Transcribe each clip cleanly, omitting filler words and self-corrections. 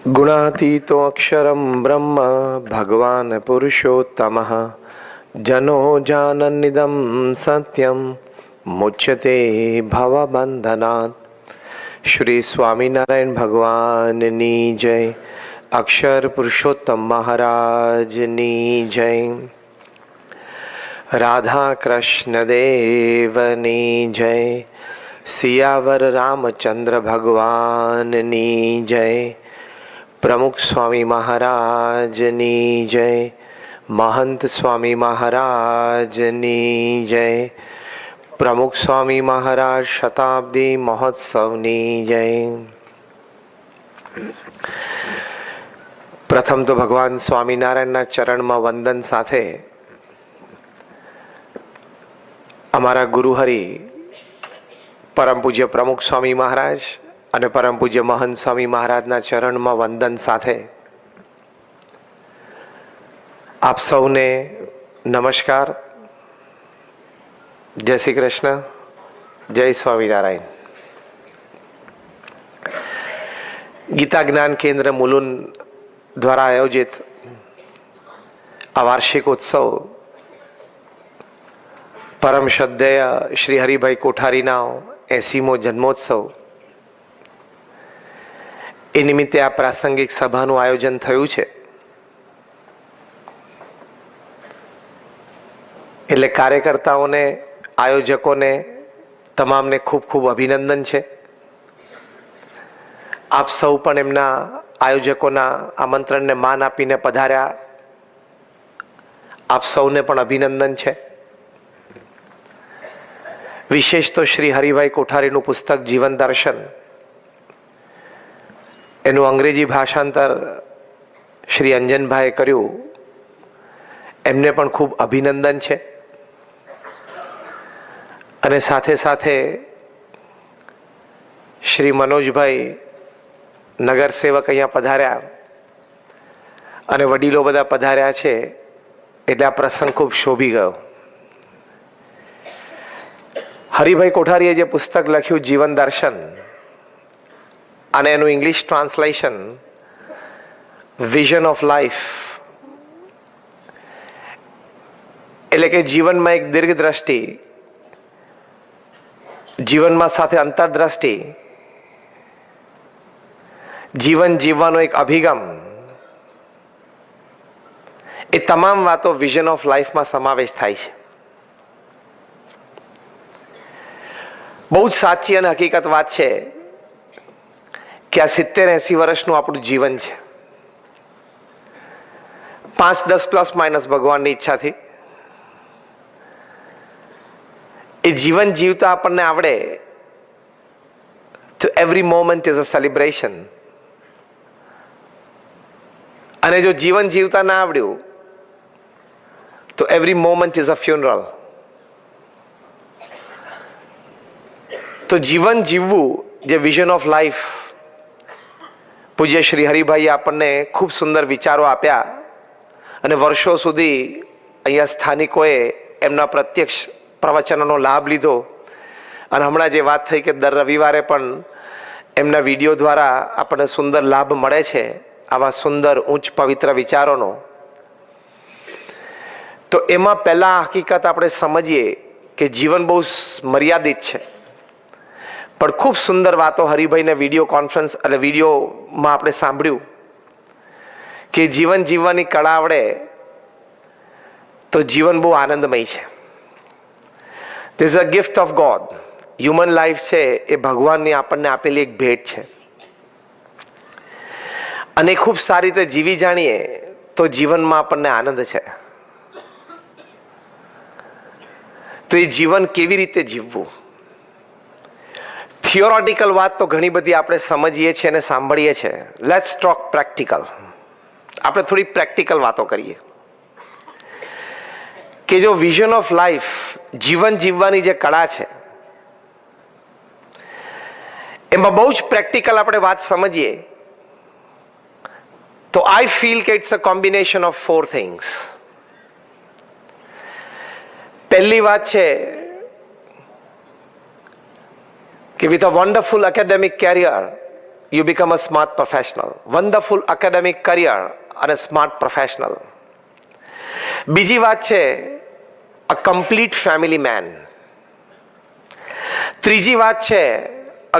गुणातीतो अक्षरं ब्रह्म भगवान् पुरुषोत्तमः जनो जानन्निदं सत्यं मुच्यते भवबंधनात्। श्री स्वामीनारायण भगवाननी जय। अक्षर पुरुषोत्तम महाराजनी जय। राधा कृष्ण देवनी जय। सियावर रामचंद्र भगवाननी जय। प्रमुख स्वामी महाराजनी जय। महंत स्वामी महाराजनी जय। प्रमुख स्वामी महाराज शताब्दी महोत्सवनी जय। प्रथम तो भगवान स्वामीनारायणना चरणमां वंदन साथे अमारा गुरुहरि परम पूज्य प्रमुख स्वामी महाराज અને પરમ પૂજ્ય મહંત સ્વામી મહારાજના ચરણમાં વંદન સાથે આપ સૌને નમસ્કાર. જય શ્રી કૃષ્ણ. જય સ્વામિનારાયણ. ગીતા જ્ઞાન કેન્દ્ર મુલુંડ દ્વારા આયોજિત આ વાર્ષિક ઉત્સવ પરમ શ્રદ્ધેય શ્રી હરિભાઈ કોઠારીના 80મો જન્મોત્સવ એ નિમિત્તે આ પ્રાસંગિક સભાનું આયોજન થયું છે. એટલે કાર્યકર્તાઓને, આયોજકોને, તમામને ખૂબ ખૂબ અભિનંદન છે. આપ સૌ પણ એમના આયોજકોના આમંત્રણને માન આપીને પધાર્યા. આપ સૌને પણ અભિનંદન છે. વિશેષ તો શ્રી હરિભાઈ કોઠારીનું પુસ્તક જીવન દર્શન, એનું અંગ્રેજી ભાષાંતર શ્રી અંજનભાઈએ કર્યું, એમને પણ ખૂબ અભિનંદન છે. અને સાથે સાથે શ્રી મનોજભાઈ નગરસેવક અહીંયા પધાર્યા અને વડીલો બધા પધાર્યા છે, એટલે આ પ્રસંગ ખૂબ શોભી ગયો. હરિભાઈ કોઠારીએ જે પુસ્તક લખ્યું જીવન દર્શન, અને એનું English translation vision of life, એટલે કે જીવનમાં એક દીર્ઘ દ્રષ્ટિ, જીવનમાં સાથે અંતરદ્રષ્ટિ, જીવન જીવવાનો એક અભિગમ, એ તમામ વાતો વિઝન ઓફ લાઈફમાં સમાવેશ થાય છે. બહુ જ સાચી અને હકીકત વાત છે કે આ 70-80 વર્ષનું આપણું જીવન છે. 5-10 પ્લસ માઇનસ ભગવાનની ઈચ્છાથી એ જીવન જીવતા આપણને આવડે તો every moment is a celebration. અને જો જીવન જીવતા ના આવડ્યું તો every moment is a funeral. તો જીવન જીવવું, જે વિઝન ઓફ લાઈફ, પૂજ્ય શ્રી હરિભાઈએ આપણને ખૂબ સુંદર વિચારો આપ્યા અને વર્ષો સુધી અહીંયા સ્થાનિકોએ એમના પ્રત્યક્ષ પ્રવચનોનો લાભ લીધો. અને હમણાં જે વાત થઈ કે દર રવિવારે પણ એમના વિડીયો દ્વારા આપણને સુંદર લાભ મળે છે આવા સુંદર ઉચ્ચ પવિત્ર વિચારોનો. તો એમાં પહેલા હકીકત આપણે સમજીએ કે જીવન બહુ મર્યાદિત છે, પણ ખૂબ સુંદર વાતો હરિભાઈને વિડીયો કોન્ફરન્સ એટલે વિડીયોમાં આપણે સાંભળ્યું કે જીવન જીવવાની કળા આવડે તો જીવન બહુ આનંદમય છે. This is a gift of God. Human life છે એ ભગવાનની આપણને આપેલી એક ભેટ છે. અને ખૂબ સારી રીતે જીવી જાણીએ તો જીવનમાં આપણને આનંદ છે. તો એ જીવન કેવી રીતે જીવવું? થિયોરોટિકલ વાત તો ઘણી બધી આપણે સમજીએ છીએ અને સાંભળીએ છીએ. Let's talk practical. આપણે થોડી પ્રેક્ટિકલ વાતો કરીએ કે જો વિઝન ઓફ લાઈફ, જીવન જીવવાની જે કળા છે, એમાં બહુ જ પ્રેક્ટિકલ આપણે વાત સમજીએ તો આઈ ફીલ કે it's a combination of 4 things. પહેલી વાત છે કે with a wonderful academic career you become a smart professional. Wonderful academic career and a smart professional. બીજી વાત છે a complete family man. ત્રીજી વાત છે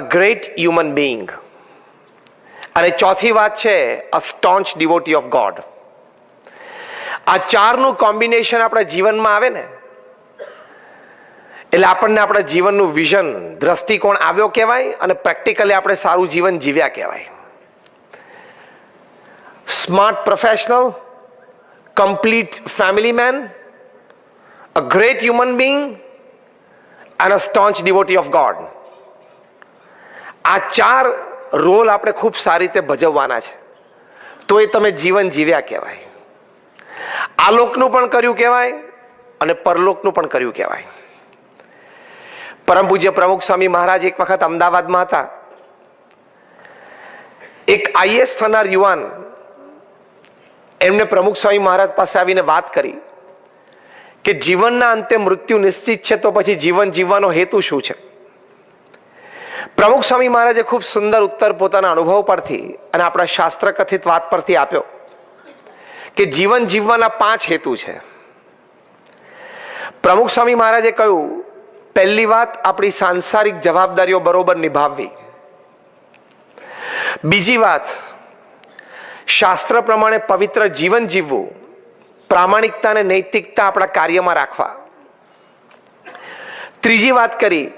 a great human being. અને ચોથી વાત છે a staunch devotee of God. આ ચારનું કોમ્બિનેશન આપણા જીવનમાં આવે ને એટલે આપણને આપણા જીવનનું વિઝન, દ્રષ્ટિકોણ આવ્યો કહેવાય અને પ્રેક્ટિકલી આપણે સારું જીવન જીવ્યા કહેવાય. Smart professional, complete family man, a great human being and a staunch devotee of God. આ ચાર રોલ આપણે ખૂબ સારી રીતે ભજવવાના છે તો એ તમે જીવન જીવ્યા કહેવાય. આ લોકનું પણ કર્યું કહેવાય અને પરલોકનું પણ કર્યું કહેવાય. પરમ પૂજ્ય પ્રમુખ સ્વામી મહારાજ એક વખત અમદાવાદમાં હતા. એક આઈએસ થનાર યુવાન એમને પ્રમુખ સ્વામી મહારાજ પાસે આવીને વાત કરી કે જીવનના અંતે મૃત્યુ નિશ્ચિત છે તો પછી જીવન જીવવાનો હેતુ શું છે. પ્રમુખ સ્વામી મહારાજે ખૂબ સુંદર ઉત્તર પોતાના અનુભવ પરથી અને આપણા શાસ્ત્ર કથિત વાત પરથી આપ્યો કે જીવન જીવવાના 5 હેતુ છે. પ્રમુખ સ્વામી મહારાજે કહ્યું, પહેલી વાત આપણી સાંસારિક જવાબદારીઓ બરોબર નિભાવવી. બીજી વાત શાસ્ત્ર પ્રમાણે પવિત્ર જીવન જીવવું, પ્રામાણિકતા અને નૈતિકતા આપણા કાર્યમાં રાખવા. ત્રીજી વાત કરી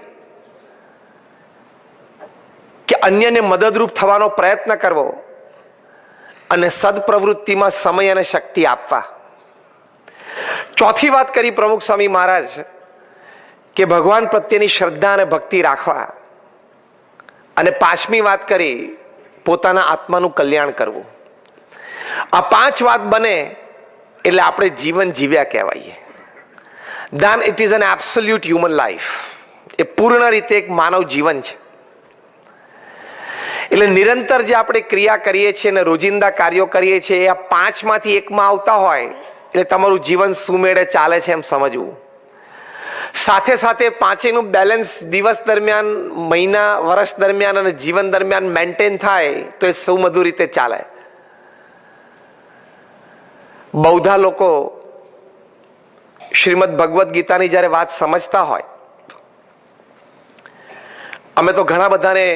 કે અન્યને મદદરૂપ થવાનો પ્રયત્ન કરવો અને સદપ્રવૃત્તિમાં સમય અને શક્તિ આપવા. ચોથી વાત કરી પ્રમુખ સ્વામી મહારાજ કે ભગવાન પ્રત્યેની શ્રદ્ધા અને ભક્તિ રાખવા. અને 5મી વાત કરી પોતાના આત્માનું કલ્યાણ કરવું. આ 5 વાત બને એટલે આપણે જીવન જીવ્યા કહેવાય. Then it is an absolute human life. એ પૂર્ણ રીતે એક માનવ જીવન છે. એટલે નિરંતર જે આપણે ક્રિયા કરીએ છીએ અને રોજિંદા કાર્યો કરીએ છીએ એ આ 5માંથી એકમાં આવતા હોય એટલે તમારું જીવન સુમેળે ચાલે છે એમ સમજવું. સાથે સાથે 5નું બેલેન્સ દિવસ દરમિયાન, મહિના, વર્ષ દરમિયાન અને જીવન દરમિયાન મેન્ટેન થાય તો એ સુમધુર રીતે ચાલે. બૌદ્ધા લોકો શ્રીમદ ભગવદ્ ગીતાની જ્યારે વાત સમજતા હોય, અમે તો ઘણા બધાને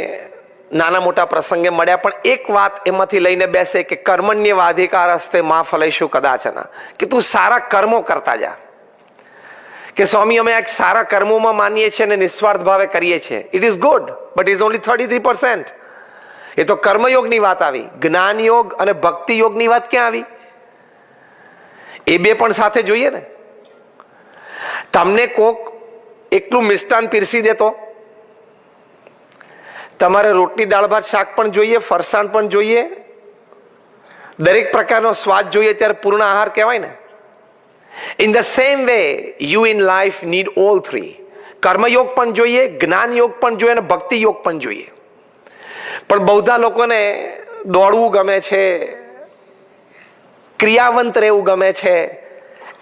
નાના મોટા પ્રસંગે મળ્યા પણ એક વાત એમાંથી લઈને બેસે કે કર્મણ્યવાધિકારસ્તે મા ફલેષુ કદાચન, કે તું સારા કર્મો કરતા જા. કે સ્વામી અમે એક સારા કર્મોમાં માનીએ છીએ અને નિસ્વાર્થ ભાવે કરીએ છીએ. It is good but is only 33%. એ તો કર્મયોગની વાત આવી. જ્ઞાન યોગ અને ભક્તિ યોગની વાત ક્યાં આવી? એ બે પણ સાથે જોઈએ ને. તમને કોક એકલું મિષ્ટાન પીરસી દેતો, તમારે રોટલી, દાળ, ભાત, શાક પણ જોઈએ, ફરસાણ પણ જોઈએ, દરેક પ્રકારનો સ્વાદ જોઈએ ત્યારે પૂર્ણ આહાર કહેવાય ને. In the same way you in life need all 3. કર્મયોગ પણ જોઈએ, જ્ઞાન યોગ પણ જોઈએ અને ભક્તિ યોગ પણ જોઈએ. પણ બૌદ્ધા લોકોને દોડવું ગમે છે, ક્રિયાવંત રહેવું ગમે છે,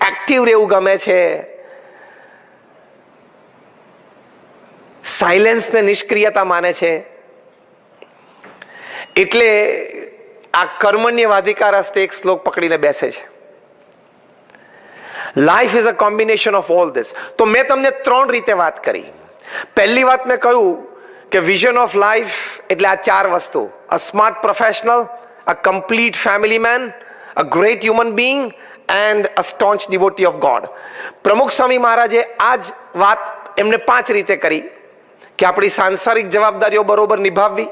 એક્ટિવ રહેવું ગમે છે, સાયલેન્સને નિષ્ક્રિયતા માને છે. એટલે આ કર્મણ્યવાધિકાર હસ્તે એક શ્લોક પકડીને બેસે છે. Life is a combination of all this. તો મેં તમને 3 રીતે વાત કરી. પહેલી વાત મેં કહ્યું કે વિઝન ઓફ લાઈફ એટલે આ 4 વસ્તુ: a smart professional, a complete family man, a great human being and a staunch devotee of God. Pramukh Swami મહારાજે આ જ વાત એમને 5 રીતે કરી કે આપણી સાંસારિક જવાબદારીઓ બરોબર નિભાવવી,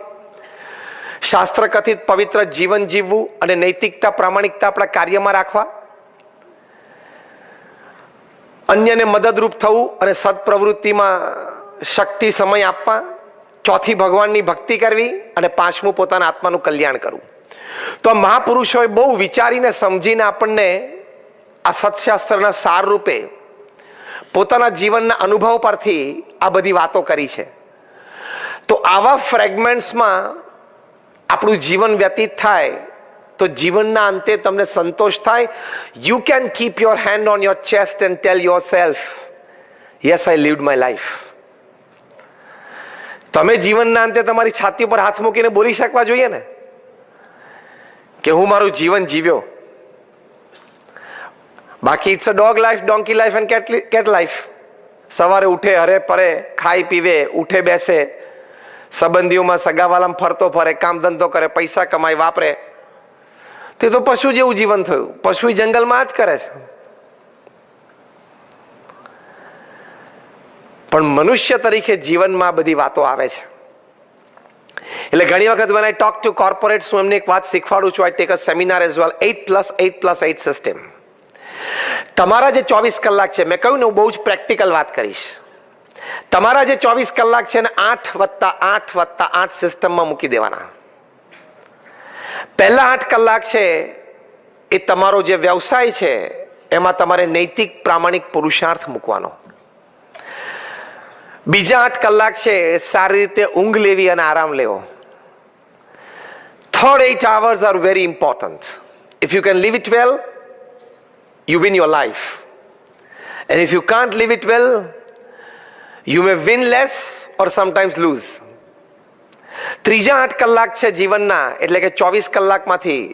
શાસ્ત્ર કથિત પવિત્ર જીવન જીવવું અને નૈતિકતા, પ્રામાણિકતા આપણા કાર્યમાં રાખવા, અન્યને મદદરૂપ થવું અને સદપ્રવૃત્તિમાં શક્તિ, સમય આપવા, ચોથી ભગવાનની ભક્તિ કરવી અને 5મું પોતાના આત્માનું કલ્યાણ કરવું. તો આ મહાપુરુષોએ બહુ વિચારીને સમજીને આપણને આ સત્શાસ્ત્રના સાર રૂપે પોતાના જીવનના અનુભવ પરથી આ બધી વાતો કરી છે. તો આવા ફ્રેગમેન્ટ્સમાં આપણું જીવન વ્યતીત થાય તો જીવનના અંતે તમને સંતોષ થાય. You can keep your hand on your chest and tell your self, yes I lived my life. તમે જીવનના અંતે તમારી છાતી પર હાથ મૂકીને બોલી શકવા જોઈએ ને કે હું મારું જીવન જીવ્યો. બાકી it's a dog life, donkey life and cat life. સવારે ઉઠે, હરે પરે, ખાઈ પીવે, ઉઠે બેસે, સંબંધીઓમાં સગાવાલામાં ફરતો ફરે, કામ ધંધો કરે, પૈસા કમાઈ વાપરે. તે તો પશુ જેવું જીવન થયું. પશુ જંગલમાં જ કરે છે. પણ મનુષ્ય તરીકે જીવનમાં બધી વાતો આવે છે. એટલે ઘણી વખત when I talk to corporates, હું એમને એક વાત શીખવાડું છું. I take a seminar as well, 8+8+8 system. તમારા જે 24 કલાક છે, મેં કહ્યું ને હું બહુ જ પ્રેક્ટિકલ વાત કરીશ. તમારા જે 24 કલાક છે ને 8+8+8 સિસ્ટમમાં મૂકી દેવાના. પહેલા 8 કલાક છે એ તમારો જે વ્યવસાય છે એમાં તમારે નૈતિક પ્રામાણિક પુરુષાર્થ મૂકવાનો. બીજા 8 કલાક છે સારી રીતે ઊંઘ લેવી અને આરામ લેવો. Third 8 hours are very important. If you can live it well, you win your life. And if you can't live it well, you may win less or sometimes lose. ત્રીજા 8 કલાક છે જીવનના, એટલે કે 24 કલાકમાંથી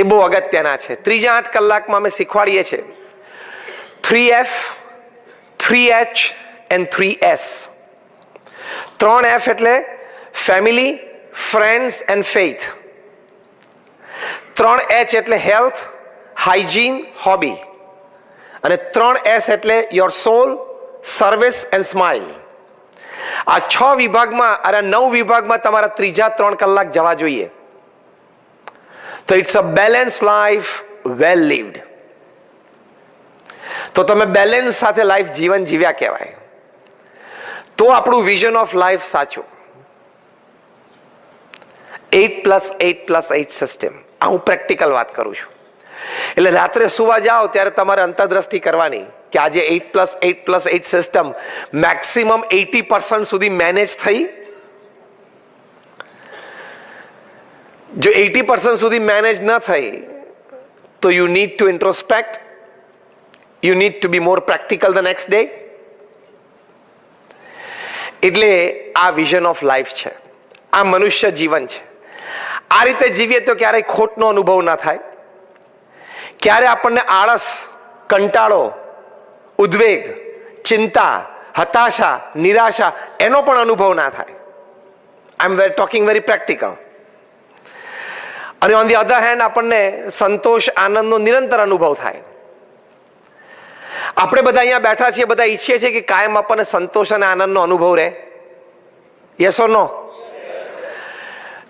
એ બહુ અગત્યના છે. ત્રીજા 8 કલાકમાં અમે શીખવાડીએ છીએ 3F, 3H and 3S. 3F એટલે family, friends and faith. 3H એટલે હેલ્થ, હાઇજીન, હોબી. અને 3S એટલે your soul, service and smile. આ 6 વિભાગમાં અને 9 વિભાગમાં તમારા ત્રીજા 3 કલાક જવા જોઈએ. તો ઇટ્સ અ બેલેન્સ લાઈફ વેલ લીવડ. તો તમે બેલેન્સ સાથે લાઈફ જીવન જીવ્યા કહેવાય. તો આપણું વિઝન ઓફ લાઈફ સાચું. 8+8+8 સિસ્ટમ. આ હું પ્રેક્ટિકલ વાત કરું છું. એટલે રાત્રે સુવા જાઓ ત્યારે તમારે અંતરદ્રષ્ટિ કરવાની કે આજે 8+8+8 સિસ્ટમ મેક્સિમમ 80% સુધી મેનેજ થઈ. જો 80% સુધી મેનેજ ન થઈ તો you need to introspect. You need to be more practical the next day. એટલે આ વિઝન ઓફ લાઈફ છે, આ મનુષ્ય જીવન છે. આ રીતે જીવીએ તો ક્યારેય ખોટનો અનુભવ ના થાય. ક્યારે આપણને આળસ, કંટાળો, ઉદ્વેગ, ચિંતા, હતાશા, નિરાશા એનો પણ અનુભવ ના થાય. આઈ એમ ટોકિંગ વેરી પ્રેક્ટિકલ. અને ઓન ધી અધર હેન્ડ આપણને સંતોષ, આનંદનો નિરંતર અનુભવ થાય. આપણે બધા અહીંયા બેઠા છીએ, બધા ઈચ્છીએ છીએ કે કાયમ આપણને સંતોષ અને આનંદનો અનુભવ રહે. Yes or no?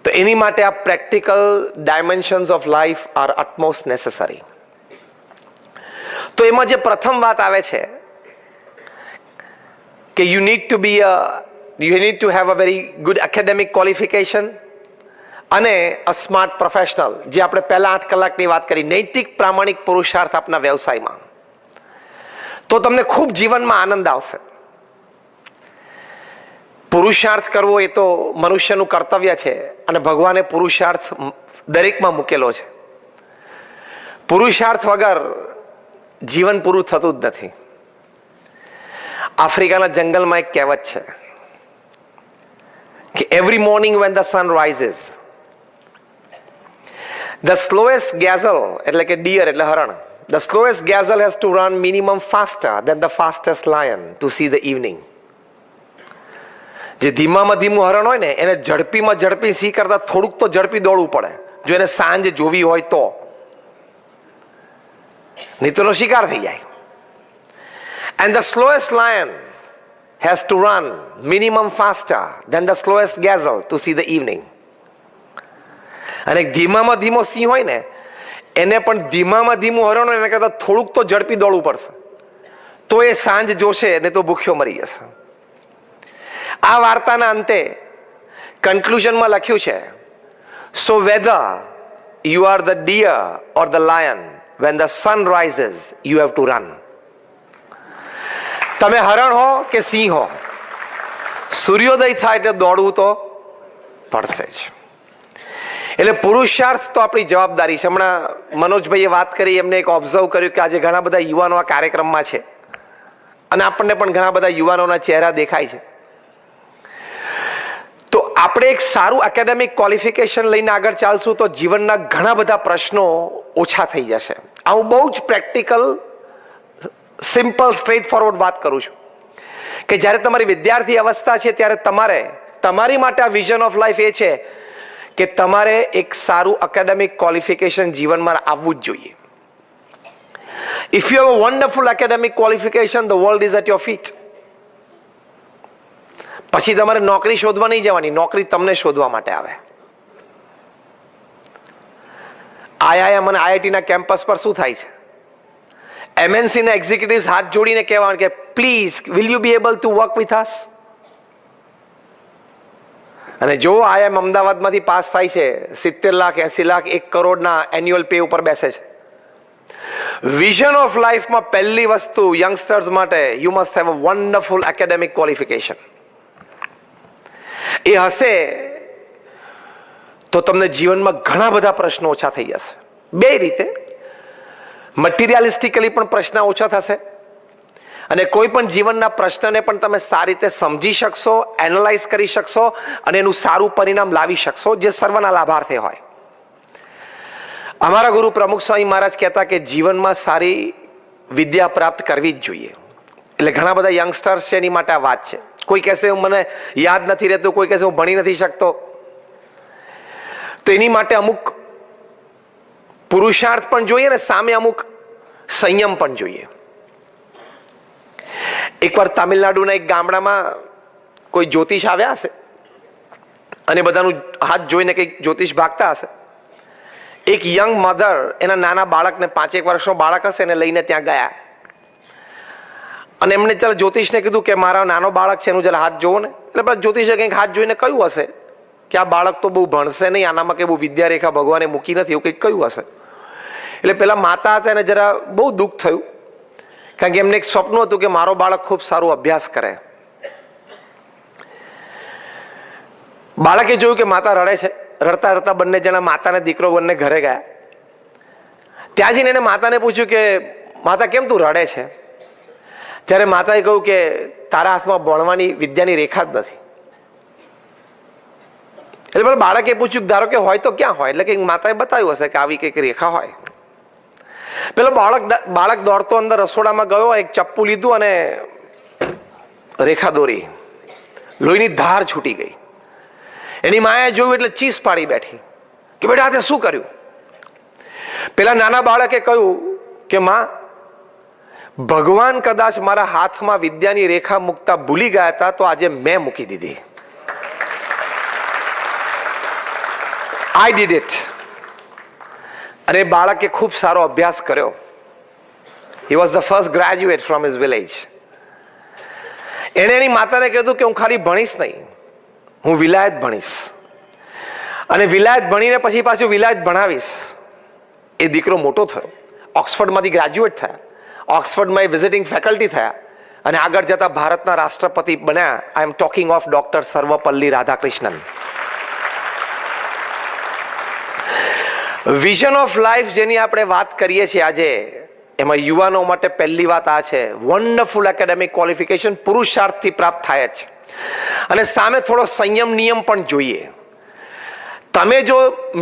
તો એની માટે આ practical dimensions of life are utmost necessary. તો એમાં જે પ્રથમ વાત આવે છે કે you need to have a very good academic qualification અને અ સ્માર્ટ પ્રોફેશનલ. જે આપણે પહેલા 8 કલાકની વાત કરી, નૈતિક પ્રામાણિક પુરુષાર્થ આપના વ્યવસાયમાં. તો તમને ખૂબ જીવનમાં આનંદ આવશે. પુરુષાર્થ કરવો એ તો મનુષ્યનું કર્તવ્ય છે અને ભગવાને પુરુષાર્થ દરેકમાં મૂકેલો છે. પુરુષાર્થ વગર જીવન પૂરું થતું જ નથી. આફ્રિકાના જંગલમાં એક કહેવત છે કે every morning when the sun rises, the slowest gazelle એટલે કે ડિયર એટલે હરણ, the slowest gazelle has to run minimum faster than the fastest lion to see the evening. જે ધીમામાં ધીમું હરણ હોય ને એને ઝડપીમાં ઝડપી સી કરતા થોડુંક તો ઝડપી દોડવું પડે જો એને સાંજ જોવી હોય તો, નહીં તો શિકાર થઈ જાય. And the slowest lion has to run minimum faster than the slowest gazelle to see the evening. અને ધીમામાં ધીમો સિંહ હોય ને એને પણ ધીમામાં ધીમું હરણ હોય એના કરતાં થોડુંક તો ઝડપી દોડવું પડશે તો એ સાંજ જોશે ને તો ભૂખ્યો મરી જશે. આ વાર્તાના અંતે કન્ક્લુઝનમાં લખ્યું છે, so whether you are the deer or the lion, when the sun rises you have to run. તમે હરણ હો કે સિંહ હો, સૂર્યોદય થાય એટલે દોડવું તો પડશે જ. એટલે પુરુષાર્થ તો આપણી જવાબદારી છે. હમણાં મનોજભાઈએ વાત કરી, એમને એક ઓબ્ઝર્વ કર્યું કે આજે ઘણા બધા યુવાનો આ કાર્યક્રમમાં છે અને આપણને પણ ઘણા બધા યુવાનોના ચહેરા દેખાય છે. આપણે એક સારું એકેડેમિક ક્વોલિફિકેશન લઈને આગળ ચાલશું તો જીવનના ઘણા બધા પ્રશ્નો ઓછા થઈ જશે. આ હું બહુ જ પ્રેક્ટિકલ, સિમ્પલ, સ્ટ્રેટ ફોરવર્ડ વાત કરું છું કે જ્યારે તમારી વિદ્યાર્થી અવસ્થા છે ત્યારે તમારી માટે આ વિઝન ઓફ લાઈફ એ છે કે તમારે એક સારું એકેડેમિક ક્વોલિફિકેશન જીવનમાં આવવું જ જોઈએ. If you have a wonderful academic qualification, the world is at your feet. પછી તમારે નોકરી શોધવા નહીં જવાની, નોકરી તમને શોધવા માટે આવે. આઈઆઈએમ અને આઈઆઈટીના કેમ્પસ પર શું થાય છે? MNC ના એક્ઝિક્યુટિવ્સ હાથ જોડીને કહેવાનું કે please will you be able to work with us. અને જો આઈઆઈએમ અમદાવાદમાંથી પાસ થાય છે, 70 લાખ 80 લાખ 1 કરોડના એન્યુઅલ પે ઉપર બેસે છે. વિઝન ઓફ લાઈફમાં પહેલી વસ્તુ યંગસ્ટર્સ માટે, you must have a wonderful academic qualification. એ હશે તો તમને જીવનમાં ઘણા બધા પ્રશ્નો ઓછા થઈ જશે. બે રીતે, મટીરિયાલિસ્ટિકલી પણ પ્રશ્ન ઓછા થશે અને કોઈ પણ જીવનના પ્રશ્નને પણ તમે સારી રીતે સમજી શકશો, એનાલાઇઝ કરી શકશો અને એનું સારું પરિણામ લાવી શકશો, જે સર્વના લાભાર્થે હોય. અમારા ગુરુ પ્રમુખ સ્વામી મહારાજ કહેતા કે જીવનમાં સારી વિદ્યા પ્રાપ્ત કરવી જ જોઈએ. એટલે ઘણા બધા યંગસ્ટર્સ છે એની માટે આ વાત છે. કોઈ કહેશે મને યાદ નથી રહેતું, કોઈ કહેશે હું ભણી નથી શકતો. તો એની માટે અમુક પુરુષાર્થ પણ જોઈએ ને સામે અમુક સંયમ પણ જોઈએ. એકવાર તામિલનાડુના એક ગામડામાં કોઈ જ્યોતિષ આવ્યા હશે અને બધાનું હાથ જોઈને કંઈક જ્યોતિષ ભાગતા હશે. એક યંગ મધર એના નાના બાળકને, 5 વર્ષનો બાળક હશે, એને લઈને ત્યાં ગયા અને એમને ચાલ જ્યોતિષને કીધું કે મારા નાનો બાળક છે એનું જરા હાથ જોવો ને. એટલે પેલા જ્યોતિષે કંઈક હાથ જોઈને કહ્યું હશે કે આ બાળક તો બહુ ભણશે નહીં, આનામાં કંઈ બહુ વિદ્યારેખા ભગવાને મૂકી નથી, એવું કંઈક કહ્યું હશે. એટલે પેલા માતા હતા એને જરા બહુ દુઃખ થયું, કારણ કે એમને એક સ્વપ્ન હતું કે મારો બાળક ખૂબ સારો અભ્યાસ કરે. બાળકે જોયું કે માતા રડે છે. રડતા રડતા બંને જણા, માતા અને દીકરો બંને ઘરે ગયા. ત્યાં જઈને એને માતાને પૂછ્યું કે માતા કેમ તું રડે છે? ત્યારે માતાએ કહ્યું કે તારા હાથમાં ભણવાની વિદ્યાની રેખા જ નથી. એટલે બાળકે પૂછ્યું ધારો કે હોય તો ક્યાં હોય? એટલે કે માતાએ બતાવ્યું હશે કે આવી કંઈક રેખા હોય. પેલો બાળક દોડતો અંદર રસોડામાં ગયો, એક ચપ્પુ લીધું અને રેખા દોરી. લોહીની ધાર છૂટી ગઈ. એની માએ જોયું એટલે ચીસ પાડી બેઠી કે બેટા આ તે શું કર્યું? પેલા નાના બાળકે કહ્યું કે માં, ભગવાન કદાચ મારા હાથમાં વિદ્યાની રેખા મૂકતા ભૂલી ગયા હતા તો આજે મેં મૂકી દીધી. I did it. અને બાળકે ખૂબ સારો અભ્યાસ કર્યો. He was the first graduate from his village. એણે એની માતાને કીધું કે હું ખાલી ભણીશ નહીં, હું વિલાયત ભણીશ અને વિલાયત ભણીને પછી પાછું વિલાયત ભણાવીશ. એ દીકરો મોટો થયો, ઓક્સફર્ડમાંથી ગ્રેજ્યુએટ થયા, ઓક્સફર્ડમાં એ વિઝિટિંગ ફેકલ્ટી થયા અને આગળ જતા ભારતના રાષ્ટ્રપતિ બન્યા. I am talking of doctor Sarvepalli Radhakrishnan. Vision of life જેની આપણે વાત કરીએ છીએ આજે, એમાં યુવાનો માટે પહેલી વાત આ છે, વન્ડરફુલ એકેડેમિક ક્વોલિફિકેશન પુરુષાર્થથી પ્રાપ્ત થાય છે અને સામે થોડો સંયમ નિયમ પણ જોઈએ. તમે જો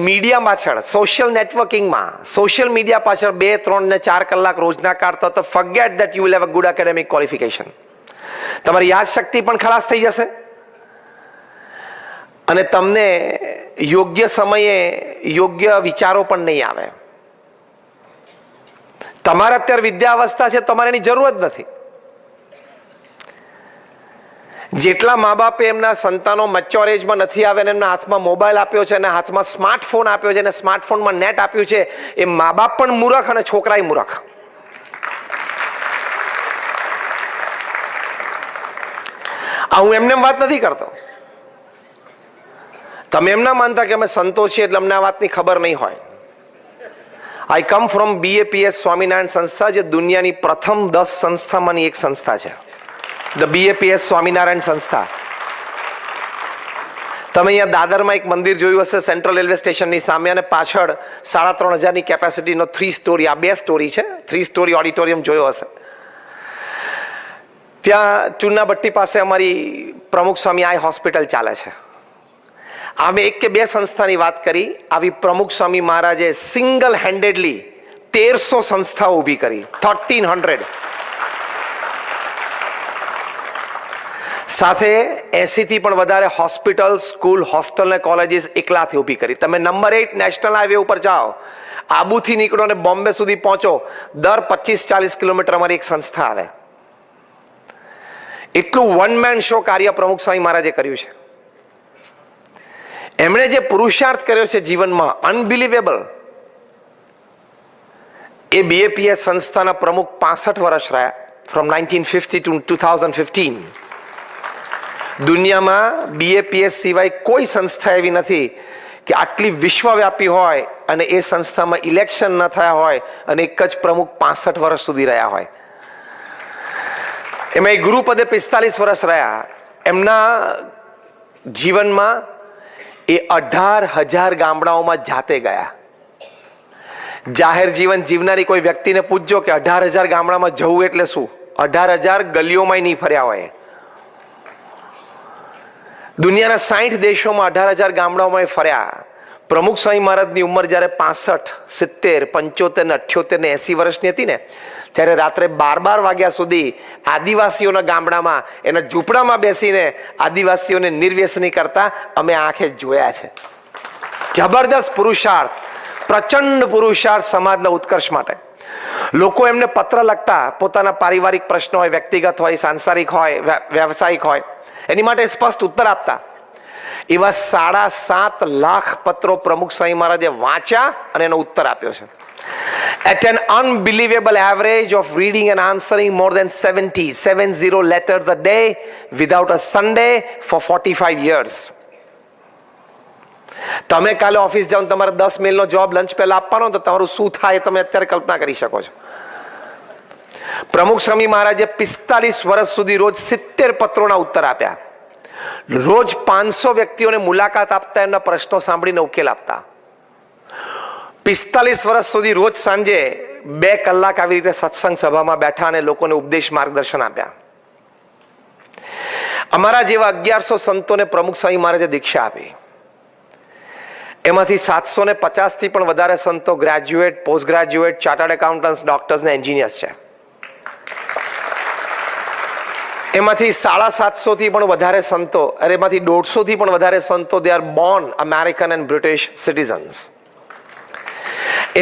મીડિયા પાછળ, સોશિયલ નેટવર્કિંગમાં, સોશિયલ મીડિયા પાછળ 2, 3 ને 4 કલાક રોજના કાઢતા તો forget that you will have a good academic qualification. તમારી યાદશક્તિ પણ ખલાસ થઈ જશે અને તમને યોગ્ય સમયે યોગ્ય વિચારો પણ નહીં આવે. તમારે અત્યારે વિદ્યાવસ્થા છે, તમારે એની જરૂર જ નથી. જેટલા મા બાપે એમના સંતાનો મેચ્યોર એજમાં નથી આવે અને એમના હાથમાં મોબાઈલ આપ્યો છે અને હાથમાં સ્માર્ટફોન આપ્યો છે અને સ્માર્ટફોનમાં નેટ આપ્યું છે, એ મા બાપ પણ મૂર્ખ અને છોકરાય મૂર્ખ. આ હું એમને વાત નથી કરતો. તમે એમ ના માનતા કે અમે સંતો છીએ એટલે અમને આ વાતની ખબર નહીં હોય. આઈ કમ ફ્રોમ BAPS સ્વામિનારાયણ સંસ્થા, જે દુનિયાની પ્રથમ 10 સંસ્થામાંની એક સંસ્થા છે, ધ BAPS સ્વામિનારાયણ સંસ્થા. તમે અહીંયા દાદરમાં એક મંદિર જોયું હશે, સેન્ટ્રલ રેલવે સ્ટેશનની સામે, અને પાછળ 3,500 કેપેસિટીનો 3 સ્ટોરી, આ 2 સ્ટોરી છે, 3 સ્ટોરી ઓડિટોરિયમ જોયો હશે. ત્યાં ચુન્નાભટ્ટી પાસે અમારી પ્રમુખ સ્વામી આઈ હોસ્પિટલ ચાલે છે. અમે એક કે બે સંસ્થાની વાત કરી, આવી પ્રમુખ સ્વામી મહારાજે સિંગલ હેન્ડેડલી 1300 સંસ્થાઓ ઊભી કરી, 1300. સાથે 80 થી પણ વધારે હોસ્પિટલ, સ્કૂલ, હોસ્ટેલ ને કોલેજીસ એકલાથી ઊભી કરી. તમે નંબર 8 નેશનલ હાઈવે ઉપર જાઓ, આબુથી નીકળો ને બોમ્બે સુધી પહોંચો, દર 25-40 કિલોમીટર અમારી એક સંસ્થા આવે. એટલું વન મેન શો કાર્ય પ્રમુખ સ્વામી મહારાજે કર્યું છે. એમણે જે પુરુષાર્થ કર્યો છે જીવનમાં, અનબિલીવેબલ. એ બીએપીએસ સંસ્થાના પ્રમુખ 65 વર્ષ રહ્યા, ફ્રોમ 1950 ટુ 2015. દુનિયામાં બીએપીએસ સિવાય કોઈ સંસ્થા એવી નથી કે આટલી વિશ્વવ્યાપી હોય અને એ સંસ્થામાં ઇલેક્શન ન થયા હોય અને એક જ પ્રમુખ 65 વર્ષ સુધી રહ્યા હોય. એમાં એ ગુરુપદે 45 વર્ષ રહ્યા. એમના જીવનમાં એ 18,000 ગામડાઓમાં જાતે ગયા. જાહેર જીવન જીવનારી કોઈ વ્યક્તિને પૂછજો કે 18,000 ગામડામાં જવું એટલે શું? 18,000 ગલીઓમાં નહીં ફર્યા હોય. દુનિયાના 60 દેશોમાં 18,000 ગામડાઓમાં ફર્યા. પ્રમુખ સ્વામી મહારાજની ઉંમર જ્યારે 65, 70, 75, 78 ને 80 વર્ષની હતી ને, ત્યારે રાત્રે 12 વાગ્યા સુધી આદિવાસીઓના ગામડામાં એના ઝૂંપડામાં બેસીને આદિવાસીઓને નિર્વ્યસની કરતા અમે આંખે જોયા છે. જબરદસ્ત પુરુષાર્થ, પ્રચંડ પુરુષાર્થ સમાજના ઉત્કર્ષ માટે. લોકો એમને પત્ર લખતા, પોતાના પારિવારિક પ્રશ્નો હોય, વ્યક્તિગત હોય, સાંસારિક હોય, વ્યવસાયિક હોય, એની માટે સ્પષ્ટ ઉત્તર આપતા. એવા 7.5 લાખ પત્રો પ્રમુખ સ્વામી મહારાજે વાંચ્યા અને એનો ઉત્તર આપ્યો છે. At an unbelievable average of reading and answering more than 70 letters a day without a Sunday for 45 years. તમે કાલે ઓફિસ જાઓ, તમારે 10 મેલનો જવાબ લંચ પહેલા આપવાનો, તો તમારું શું થાય તમે અત્યારે કલ્પના કરી શકો છો. પ્રમુખ સ્વામી મહારાજે 45 વર્ષ સુધી રોજ 70 પત્રોના ઉત્તર આપ્યા. રોજ 500 વ્યક્તિઓને મુલાકાત આપતા, એમના પ્રશ્નો સાંભળીને ઉકેલ આપતા. 45 વર્ષ સુધી રોજ સાંજે 2 કલાક આવી રીતે સત્સંગ સભામાં બેઠા અને લોકોને ઉપદેશ માર્ગદર્શન આપ્યા. અમારા જેવા 1100 સંતોને પ્રમુખ સ્વામી મહારાજે દીક્ષા આપી. એમાંથી 750 થી પણ વધારે સંતો graduate, post graduate, chartered accountants, doctors ને એન્જિનિયર્સ છે. એમાંથી 750 થી પણ વધારે સંતો, અરે એમાંથી 150 થી પણ વધારે સંતો they are Born American and British citizens.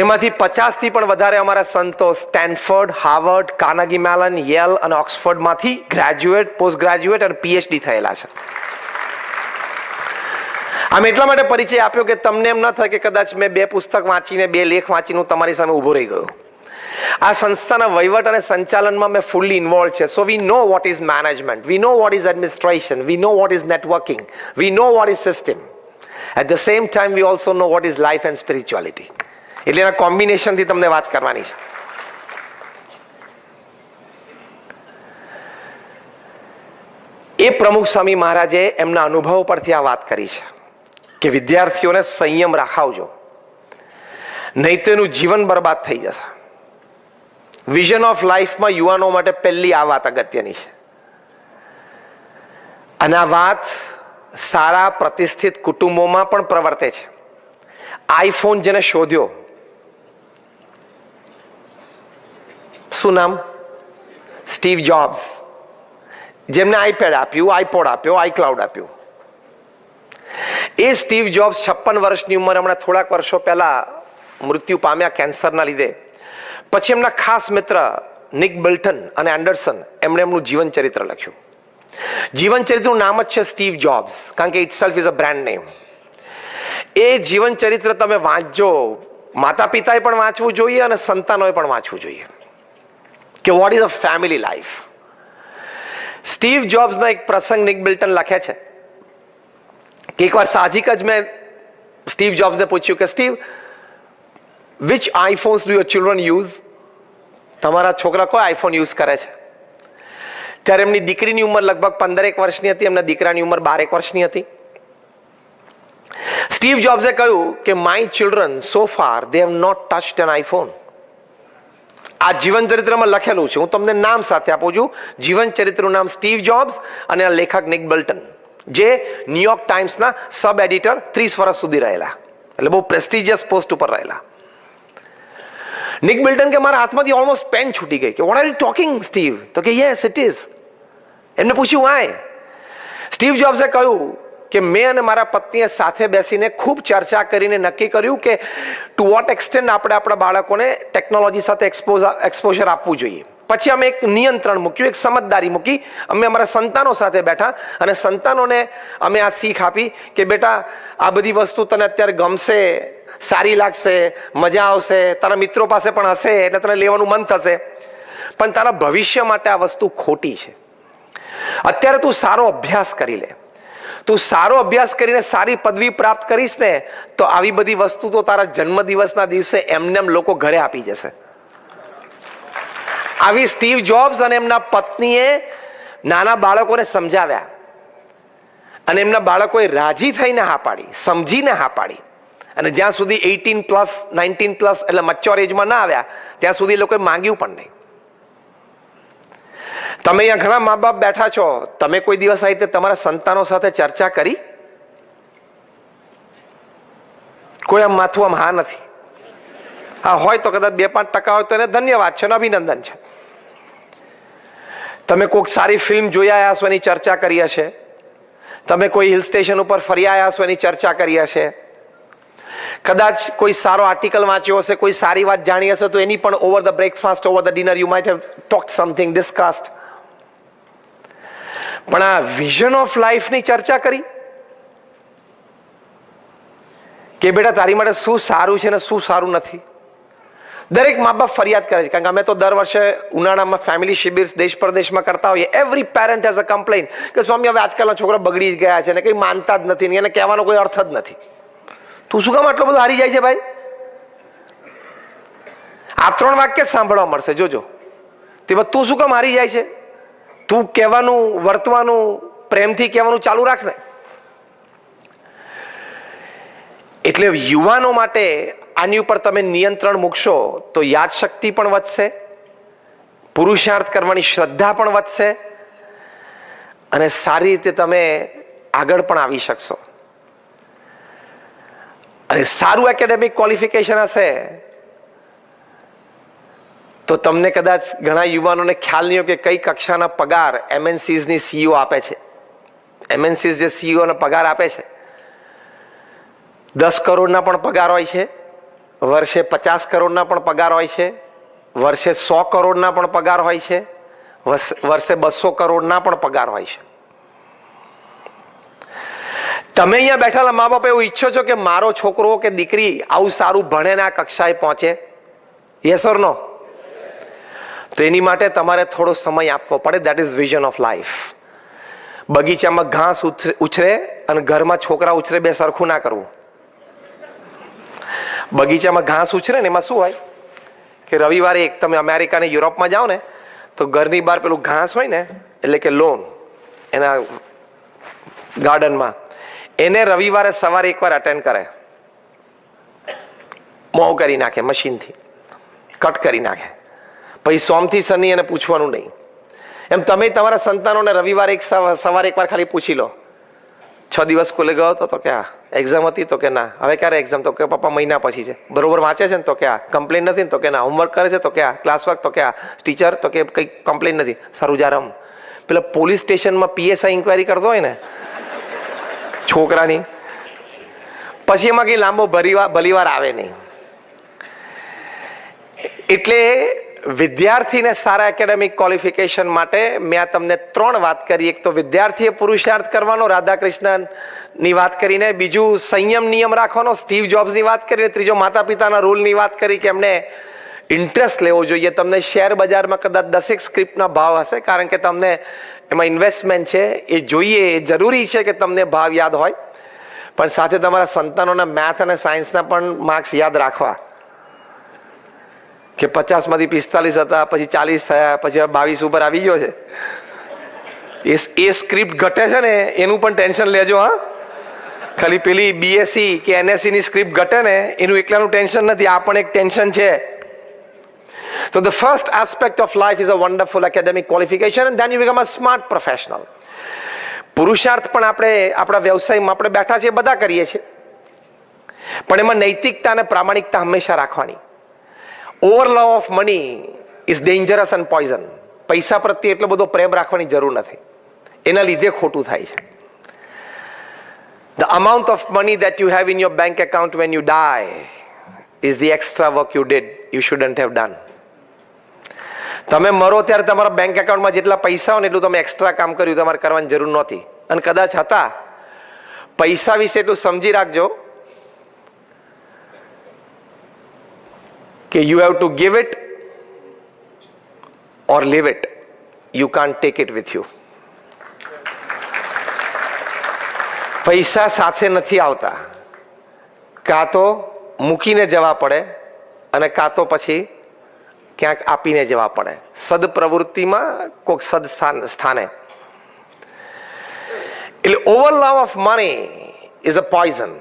એમાંથી 50 થી પણ વધારે અમારા સંતો Stanford, Harvard, Carnegie melon, Yale અને ઓક્સફર્ડમાંથી ગ્રેજ્યુએટ, પોસ્ટ ગ્રેજ્યુએટ અને પીએચડી થયેલા છે. આમ એટલા માટે પરિચય આપ્યો કે તમને એમ ન થાય કે કદાચ મેં 2 પુસ્તક વાંચીને, 2 લેખ વાંચીને હું તમારી સામે ઊભો રહી ગયો. આ સંસ્થાના વહીવટ અને સંચાલનમાં મેં ફૂલ્લી ઇન્વોલ્વ છે. So we know what is management, we know what is administration, we know what is networking, we know what is system. At the same time we also know what is life and spirituality. એટલે એના કોમ્બિનેશનથી તમને વાત કરવાની છે. એ પ્રમુખ સ્વામી મહારાજે એમના અનુભવો પરથી આ વાત કરી છે કે વિદ્યાર્થીઓને સંયમ રાખાવજો, નહીં તો એનું જીવન બરબાદ થઈ જશે. વિઝન ઓફ લાઈફમાં યુવાનો માટે પહેલી આ વાત અગત્યની છે. અને આ વાત સારા પ્રતિષ્ઠિત કુટુંબોમાં પણ પ્રવર્તે છે. આઈફોન જેને શોધ્યો, શું નામ? Steve jobs. જેમને આઈપેડ આપ્યું, આઈપોડ આપ્યો, આઈક્લાઉડ આપ્યું. એ સ્ટીવ જોબ્સ 56 વર્ષની ઉંમર, હમણાં થોડાક વર્ષો પહેલા મૃત્યુ પામ્યા કેન્સરના લીધે. પછી એમના ખાસ મિત્ર નિક બિલ્ટન અને એન્ડરસન, એમણે એમનું જીવન ચરિત્ર લખ્યું. જીવન ચરિત્રનું નામ જ છે સ્ટીવ જોબ્સ, કારણ કે itself is a brand name. એ જીવન ચરિત્ર તમે વાંચજો. માતા પિતાએ પણ વાંચવું જોઈએ અને સંતાનોએ પણ વાંચવું જોઈએ કે what is a family life. Steve જોબ્સના એક પ્રસંગ નિક બિલ્ટન લખે છે કે એકવાર સાહજિક જ મેં સ્ટીવ જોબ્સને પૂછ્યું કે Steve, which iPhones do your children use? તમારા છોકરા કોઈ આઈફોન યુઝ કરે છે? ત્યારે એમની દીકરીની ઉંમર લગભગ 15 વર્ષની હતી, એમના દીકરાની ઉંમર 12 વર્ષની હતી. સ્ટીવ જોબ્સે કહ્યું કે my children so far they have not touched an iPhone. આ જીવન ચરિત્રમાં લખેલું છે. હું તમને નામ સાથે આપું છું. જીવન ચરિત્રનું નામ સ્ટીવ જોબ્સ અને લેખક નિક બિલ્ટન. જે ન્યુયોર્ક ટાઈમ્સના સબ એડિટર 30 વર્ષ સુધી રહેલા, એટલે બહુ પ્રેસ્ટિજિયસ પોસ્ટ ઉપર રહેલા. નિક બિલ્ટન કે મારા હાથમાંથી ઓલમોસ્ટ પેન છૂટી ગઈ કે what are you talking Steve? તો કે યસ ઇટ ઇઝ. એમને પૂછ્યું વાય? સ્ટીવ જોબ્સે કહ્યું કે મેં અને મારા પત્નીએ સાથે બેસીને ખૂબ ચર્ચા કરીને નક્કી કર્યું કે ટુ વોટ એક્સટેન્ટ આપણે આપણા બાળકોને ટેકનોલોજી સાથે એક્સપોઝર આપવું જોઈએ. પછી અમે એક નિયંત્રણ મૂક્યું, એક સમજદારી મૂકી. અમે અમારા સંતાનો સાથે બેઠા અને સંતાનોને અમે આ શીખ આપી કે બેટા આ બધી વસ્તુ તને અત્યારે ગમશે, સારી લાગશે, મજા આવશે, તારા મિત્રો પાસે પણ હશે એટલે તને લેવાનું મન થશે, પણ તારા ભવિષ્ય માટે આ વસ્તુ ખોટી છે. અત્યારે તું સારો અભ્યાસ કરી લે, તું સારો અભ્યાસ કરીને સારી પદવી પ્રાપ્ત કરીશ ને તો આવી બધી વસ્તુ તો તારા જન્મદિવસના દિવસે એમને લોકો ઘરે આપી જશે. આવી સ્ટીવ જોબ્સ અને એમના પત્નીએ નાના બાળકોને સમજાવ્યા અને એમના બાળકોએ રાજી થઈને હા પાડી, સમજીને હા પાડી. અને જ્યાં સુધી 18+, 19+ એટલે મચ્યોર એજમાં ના આવ્યા ત્યાં સુધી એ લોકોએ માંગ્યું પણ નહીં. તમે અહીંયા ઘણા મા બાપ બેઠા છો, તમે કોઈ દિવસ આ રીતે તમારા સંતાનો સાથે ચર્ચા કરી? કોઈ આમ માથું આમ હા નથી. હા હોય તો કદાચ 2-5% હોય તો એને ધન્યવાદ છે અને અભિનંદન છે. તમે કોઈક સારી ફિલ્મ જોઈ આવ્યા છો એની ચર્ચા કરી હશે, તમે કોઈ હિલ સ્ટેશન ઉપર ફરી આવ્યા છો એની ચર્ચા કરી હશે, કદાચ કોઈ સારો આર્ટિકલ વાંચ્યો હશે, કોઈ સારી વાત જાણી હશે તો એની પણ over the breakfast, over the dinner you might have talked something, discussed. પણ આ વિઝન ઓફ લાઈફની ચર્ચા કરી કે બેટા તારી માટે શું સારું છે ને શું સારું નથી? દરેક મા બાપ ફરિયાદ કરે છે, કારણ કે અમે તો દર વર્ષે ઉનાળામાં ફેમિલી શિબિર દેશ પરદેશમાં કરતા હોઈએ. Every parent has a complain કે સ્વામી હવે આજકાલના છોકરા બગડી જ ગયા છે ને કંઈ માનતા જ નથી, એને કહેવાનો કોઈ અર્થ જ નથી. તું શું કામ આટલો બધો હારી જાય છે ભાઈ? આ 3 વાક્ય જ સાંભળવા મળશે, જોજો. તે તું શું કામ હારી જાય છે? તું કહેવાનું, વર્તવાનું, પ્રેમથી કહેવાનું ચાલુ રાખ ને. એટલે યુવાનો માટે આની ઉપર તમે નિયંત્રણ મૂકશો તો યાદશક્તિ પણ વધશે, પુરુષાર્થ કરવાની શ્રદ્ધા પણ વધશે અને સારી રીતે તમે આગળ પણ આવી શકશો. અને સારું એકેડેમિક ક્વોલિફિકેશન હશે તો તમને કદાચ ઘણા યુવાનોને ખ્યાલ નહીં હોય કે કઈ કક્ષાના પગાર MNCsની CEO આપે છે. MNCs જે CEOને પગાર આપે છે 10 કરોડના પણ પગાર હોય છે, વર્ષે 50 કરોડના પણ પગાર હોય છે, વર્ષે 100 કરોડના પણ પગાર હોય છે, વર્ષે 200 કરોડના પણ પગાર હોય છે. તમે અહીંયા બેઠેલા મા બાપ એવું ઈચ્છો છો કે મારો છોકરો કે દીકરી આવું સારું ભણે ને આ કક્ષાએ પહોંચે? Yes or no? તો એની માટે તમારે થોડો સમય આપવો પડે. That is vision of life. બગીચામાં ઘાસ ઉછરે અને ઘરમાં છોકરા ઉછરે, બે સરખું ના કરવું. બગીચામાં ઘાસ ઉછરે ને એમાં શું હોય કે રવિવારે એક તમે અમેરિકા ને યુરોપમાં જાઓ ને તો ઘરની બહાર પેલું ઘાસ હોય ને એટલે કે લોન એના ગાર્ડનમાં, એને રવિવારે સવારે એકવાર અટેન્ડ કરે, મોં કરી નાખે, મશીનથી કટ કરી નાખે. પછી સોમથી શનિ એને પૂછવાનું નહીં. એમ તમે તમારા સંતાનોને રવિવારે સવારે એકવાર ખાલી પૂછી લો, 6 દિવસ સ્કૂલે ગયો હતો? તો કે હા. એક્ઝામ હતી? તો કે ના. હવે ક્યારે એક્ઝામ? તો કે પપ્પા મહિના પછી છે. બરોબર વાંચે છે ને? તો કે હા. કમ્પ્લેન નથી ને? તો કે ના. હોમવર્ક કરે છે? તો કે હા. Class work? તો કે હા. ટીચર? તો કે કંઈ કમ્પ્લેન નથી. સારું જા રમ. પેલા પોલીસ સ્ટેશનમાં PSI ઇન્ક્વાયરી કરતો હોય ને છોકરાની, પછી એમાં કંઈ લાંબો ભલીવાર આવે નહીં. એટલે વિદ્યાર્થીને સારા એકેડેમિક ક્વોલિફિકેશન માટે મેં આ તમને 3 વાત કરી. એક તો વિદ્યાર્થીએ પુરુષાર્થ કરવાનો, રાધાકૃષ્ણની વાત કરીને, બીજું સંયમ નિયમ રાખવાનો, સ્ટીવ જોબ્સની વાત કરીને, ત્રીજો માતા પિતાના રોલની વાત કરી કે એમને ઇન્ટરેસ્ટ લેવો જોઈએ. તમને શેર બજારમાં કદાચ 10 સ્ક્રિપ્ટના ભાવ હશે કારણ કે તમને એમાં ઇન્વેસ્ટમેન્ટ છે, એ જોઈએ, એ જરૂરી છે કે તમને ભાવ યાદ હોય, પણ સાથે તમારા સંતાનોના મેથ અને સાયન્સના પણ માર્ક્સ યાદ રાખવા કે 50માંથી 45 હતા, પછી 40 થયા, પછી 22 ઉપર આવી ગયો છે. એ સ્ક્રિપ્ટ ઘટે છે ને એનું પણ ટેન્શન લેજો. હા, ખાલી પેલી BSc કે NSc ની સ્ક્રિપ્ટ ઘટે ને એનું એકલાનું ટેન્શન નથી, આ પણ એક ટેન્શન છે. So the first aspect of life is a wonderful academic qualification and then you become a smart professional. પુરુષાર્થ પણ આપણે આપણા વ્યવસાયમાં આપણે બેઠા છીએ બધા કરીએ છીએ, પણ એમાં નૈતિકતા અને પ્રામાણિકતા હંમેશા રાખવાની. Over love of money is dangerous and poison. પૈસા પ્રત્યે એટલો બધો પ્રેમ રાખવાની જરૂર નથી, એના લીધે ખોટું થાય છે. The amount of money that you have in your bank account when you die is the extra work you did, you shouldn't have done. તમે મરો ત્યારે તમારા બેંક એકાઉન્ટમાં જેટલા પૈસા હોય ને એટલું તમે એક્સ્ટ્રા કામ કર્યું, તમારે કરવાની જરૂર નહોતી. અને કદાચ હતા, પૈસા વિશે એટલું સમજી રાખજો કે you have to give it or leave it, you can't take it with you. પૈસા સાથે નથી આવતા, કાં તો મૂકીને જવા પડે અને કાં તો પછી ક્યાંક આપીને જવા પડે, સદપ્રવૃત્તિમાં કોઈક સદ સ્થાને. એટલે over love of money is a poison.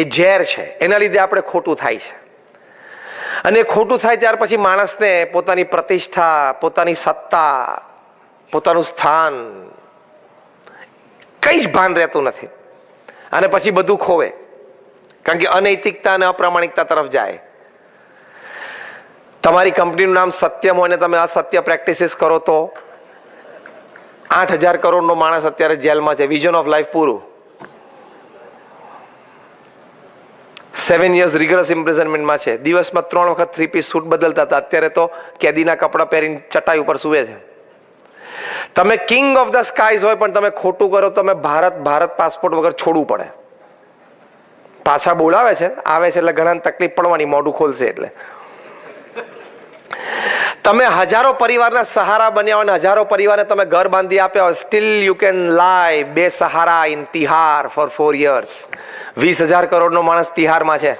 એ ઝેર છે, એના લીધે આપણે ખોટું થાય છે. અને ખોટું થાય ત્યાર પછી માણસને પોતાની પ્રતિષ્ઠા, પોતાની સત્તા, પોતાનું સ્થાન કંઈ જ ભાન રહેતું નથી, અને પછી બધું ખોવે, કારણ કે અનૈતિકતા અને અપ્રામાણિકતા તરફ જાય. તમારી કંપનીનું નામ સત્યમ હોય ને તમે અસત્ય પ્રેક્ટિસીસ કરો તો 8,000 કરોડનો માણસ અત્યારે જેલમાં છે. વિઝન ઓફ લાઈફ પૂરું. 7 years રિગરસ ઇમ્પ્રિઝનમેન્ટમાં છે. દિવસમાં 3 વખત 3-piece સૂટ બદલતા હતા, અત્યારે તો કેદીના કપડાં પહેરીને ચટાઈ ઉપર સૂવે છે. તમે કિંગ ઓફ ધ સ્કાઈઝ હોય પણ તમે ખોટું કરો, તમે ભારત પાસપોર્ટ વગર છોડવું પડે. પાછા બોલાવે છે, આવે છે એટલે ઘણાને તકલીફ પડવાની, મોઢું ખોલશે એટલે. તમે હજારો પરિવારના સહારા બન્યા હોય, હજારો પરિવારને તમે ઘર બાંધી આપ્યા હોય, સ્ટીલ યુ કેન લાય બે સહારા ઇન તિહાર ફોર 4 years. 20,000 કરોડનો માણસ તિહારમાં છે.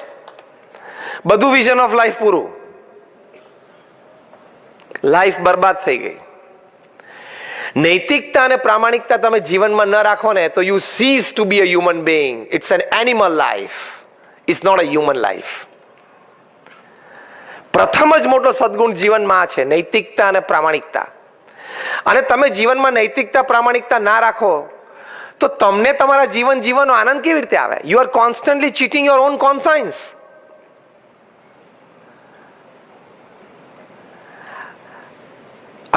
બધું વિઝન ઓફ લાઈફ પૂરું, લાઈફ બરબાદ થઈ ગઈ. નૈતિકતા અને પ્રામાણિકતા તમે જીવનમાં ન રાખો ને તો you cease to be a human being. It's an animal life, it's not a human life. પ્રથમ જ મોટો સદગુણ જીવનમાં છે, નૈતિકતા અને પ્રામાણિકતા. અને તમે જીવનમાં નૈતિકતા પ્રામાણિકતા ના રાખો તો તમને તમારા જીવન જીવવાનો આનંદ કેવી રીતે આવે? You are constantly cheating your own conscience.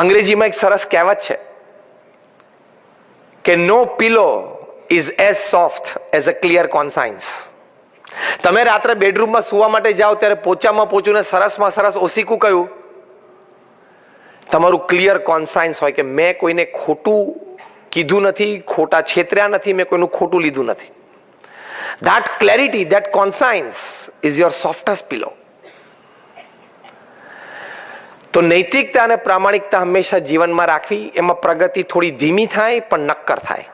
અંગ્રેજીમાં એક સરસ કહેવત છે કે no pillow is as soft as a clear conscience. તમે રાત્રે બેડરૂમમાં સુવા માટે જાઓ ત્યારે પોચામાં પોચુને સરસમાં સરસ ઓસીકું કયું? તમારું ક્લિયર કોન્સાયન્સ હોય કે મેં કોઈને ખોટું કીધું નથી, ખોટા છેતર્યા નથી, મેં કોઈનું ખોટું લીધું નથી. that clarity, that conscience is your softest pillow. તો નૈતિકતા અને પ્રામાણિકતા હંમેશા જીવનમાં રાખવી. એમાં પ્રગતિ થોડી ધીમી થાય પણ નક્કર થાય.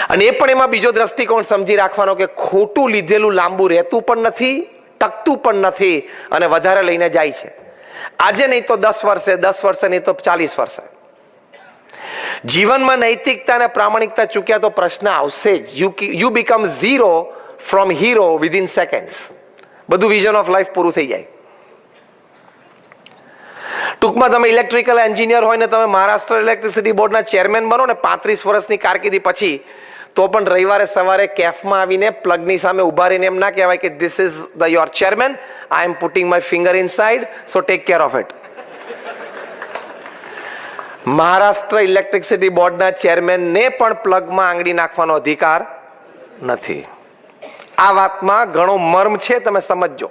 અને એ પણ એમાં બીજો દ્રષ્ટિકોણ સમજી રાખવાનો કે ખોટું લીધેલું લાંબુ રહેતું પણ નથી, ટકતું પણ નથી, અને વધારે લઈને જાય છે. આજે નહીં તો 10 વર્ષે, 10 વર્ષે નહીં તો 40 વર્ષે. જીવનમાં નૈતિકતા અને પ્રામાણિકતા ચૂક્યા તો પ્રશ્ન આવશે જ. You become zero from hero within seconds. બધું વિઝન ઓફ લાઈફ પૂરું થઈ જાય. ટૂંકમાં તમે ઇલેક્ટ્રિકલ એન્જિનિયર હોય ને તમે મહારાષ્ટ્ર ઇલેક્ટ્રિસિટી બોર્ડના ચેરમેન બનો ને 35 વર્ષની કારકિર્દી પછી, તો પણ રવિવારે સવારે કેફમાં આવીને પ્લગની સામે ઉભા રહીને એમ ના કહેવાય કે this is the your chairman, I am putting my finger inside, so take care of it. Maharashtra electricity બોર્ડના ચેરમેનને પણ પ્લગમાં આંગળી નાખવાનો અધિકાર નથી. આ વાતમાં ઘણો મર્મ છે, તમે સમજજો.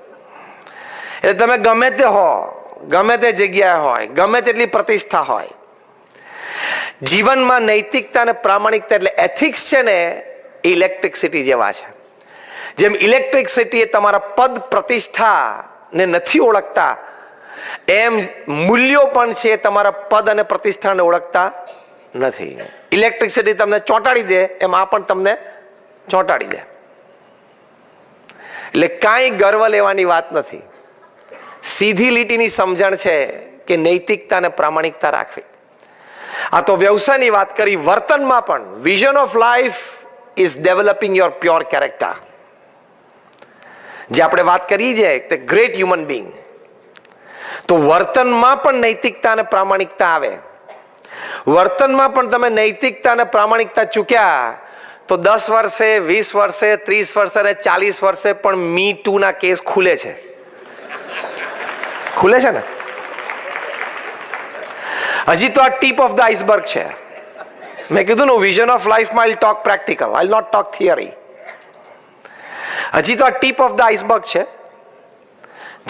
એટલે તમે ગમે તે હો, ગમે તે જગ્યાએ હોય, ગમે તેટલી પ્રતિષ્ઠા હોય, જીવનમાં નૈતિકતા અને પ્રામાણિકતા એટલે એથિક્સ છે ને, ઇલેક્ટ્રિસિટી જેવા છે. જેમ ઇલેક્ટ્રિસિટી એ તમારા પદ પ્રતિષ્ઠાને નથી ઓળખતા, એમ મૂલ્યો પણ છે તમારા પદ અને પ્રતિષ્ઠાને ઓળખતા નથી. ઇલેક્ટ્રિસિટી તમને ચોંટાડી દે એમ આ પણ તમને ચોંટાડી દે. એટલે કાંઈ ગર્વ લેવાની વાત નથી. સીધી લીટીની સમજણ છે કે નૈતિકતા અને પ્રામાણિકતા રાખવી. આ તો વ્યવસાયની વાત કરી. વર્તનમાં પણ vision of life is developing your pure character. જે આપણે વાત કરી છે તે ગ્રેટ હ્યુમન બીંગ, તો વર્તનમાં પણ નૈતિકતા અને પ્રામાણિકતા આવે. વર્તનમાં પણ તમે નૈતિકતા અને પ્રામાણિકતા ચૂક્યા તો 10 વર્ષે, 20 વર્ષે, 30 વર્ષે અને 40 વર્ષે પણ મી ટુ ના કેસ ખુલે છે. ખુલે છે ને? હજી તો આ ટીપ ઓફ ધ આઈસબર્ગ છે. મેં કીધું ને, વિઝન ઓફ લાઈફમાં I talk practical, I not talk theory. હજી તો આ ટીપ ઓફ ધ આઈસબર્ગ છે.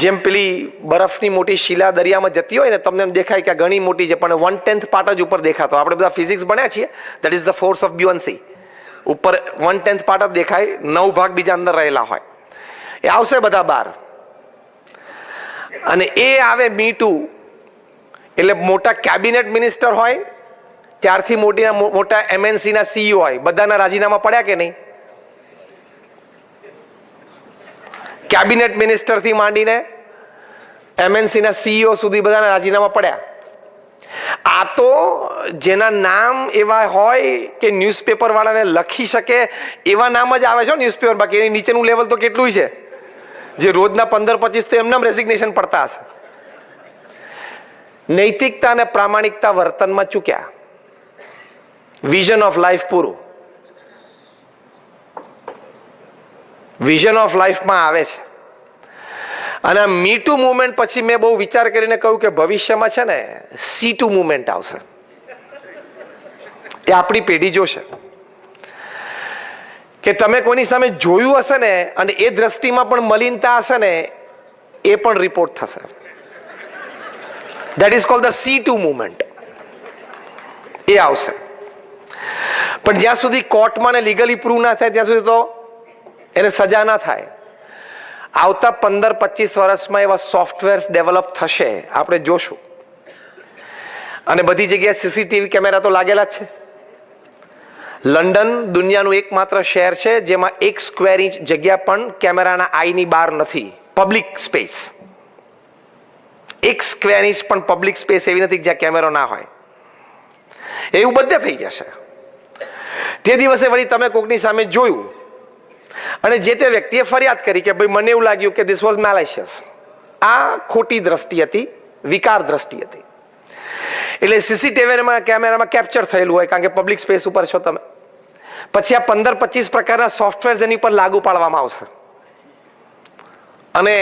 જેમ પેલી બરફની મોટી શિલા દરિયામાં જતી હોય ને, તમને એમ દેખાય કે ઘણી મોટી છે, પણ 1/10 પાર્ટ જ ઉપર દેખાતો. આપણે બધા ફિઝિક્સ ભણ્યા છીએ, that is the force of buoyancy. ઉપર 1/10 પાર્ટ જ દેખાય, 9 ભાગ બીજા અંદર રહેલા હોય. એ આવશે બધા બહાર, અને એ આવે મી ટુ એટલે મોટા કેબિનેટ મિનિસ્ટર હોય ત્યારથી મોટા MNC ના CEO હોય, બધાના રાજીનામા પડ્યા કે નહીં? કેબિનેટ મિનિસ્ટર થી માંડીને MNC ના CEO સુધી બધાના રાજીનામા પડ્યા. આ તો જેના નામ એવા હોય કે ન્યૂઝપેપર વાળાને લખી શકે એવા નામ જ આવે છે ન્યૂઝપેપર. બાકી એની નીચેનું લેવલ તો કેટલું છે, જે રોજના 15-25 તો એમનામ રેઝિગ્નેશન પડતા હશે. નૈતિકતા અને પ્રામાણિકતા વર્તનમાં ચૂક્યા, વિઝન ઓફ લાઈફ પૂરું. વિઝન ઓફ લાઈફમાં આવે છે. અને મી ટુ મુવમેન્ટ પછી મેં બહુ વિચાર કરીને કહ્યું કે ભવિષ્યમાં છે ને C2 મુવમેન્ટ આવશે. એ આપણી પેઢી જોશે કે તમે કોઈની સામે જોયું હશે ને અને એ દ્રષ્ટિમાં પણ મલિનતા હશે ને, એ પણ રિપોર્ટ થશે. That is called the C2 movement. એ આવશે. પણ જ્યાં સુધી કોર્ટમાં ને લીગલી પ્રૂવ ના થાય ત્યાં સુધી તો એને સજા ના થાય. આવતા 15-25 વર્ષમાં એવા સોફ્ટવેર્સ ડેવલપ થશે, આપણે જોશું. અને બધી જગ્યાએ CCTV કેમેરા તો લાગેલા જ છે. લંડન દુનિયાનું એકમાત્ર શહેર છે જેમાં 1 સ્ક્વેર ઇંચ જગ્યા પણ કેમેરાના આઈની બહાર નથી. પબ્લિક સ્પેસ 1 સ્ક્વેર ઇંચ પણ પબ્લિક સ્પેસ એવી નથી જ્યાં કેમેરો ના હોય. એવું બધે થઈ જશે. તે દિવસે વળી તમે કોકની સામે જોયું અને જે તે વ્યક્તિએ ફરિયાદ કરી કે ભાઈ મને એવું લાગ્યું કે ધીસ વોઝ મેલિશિયસ, આ ખોટી દ્રષ્ટિ હતી, વિકાર દ્રષ્ટિ હતી. એટલે CCTV કેમેરામાં કેપ્ચર થયેલું હોય, કારણ કે પબ્લિક સ્પેસ ઉપર છો તમે. પછી આ 15-25 પ્રકારના સોફ્ટવેર એની પર લાગુ પાડવામાં આવશે અને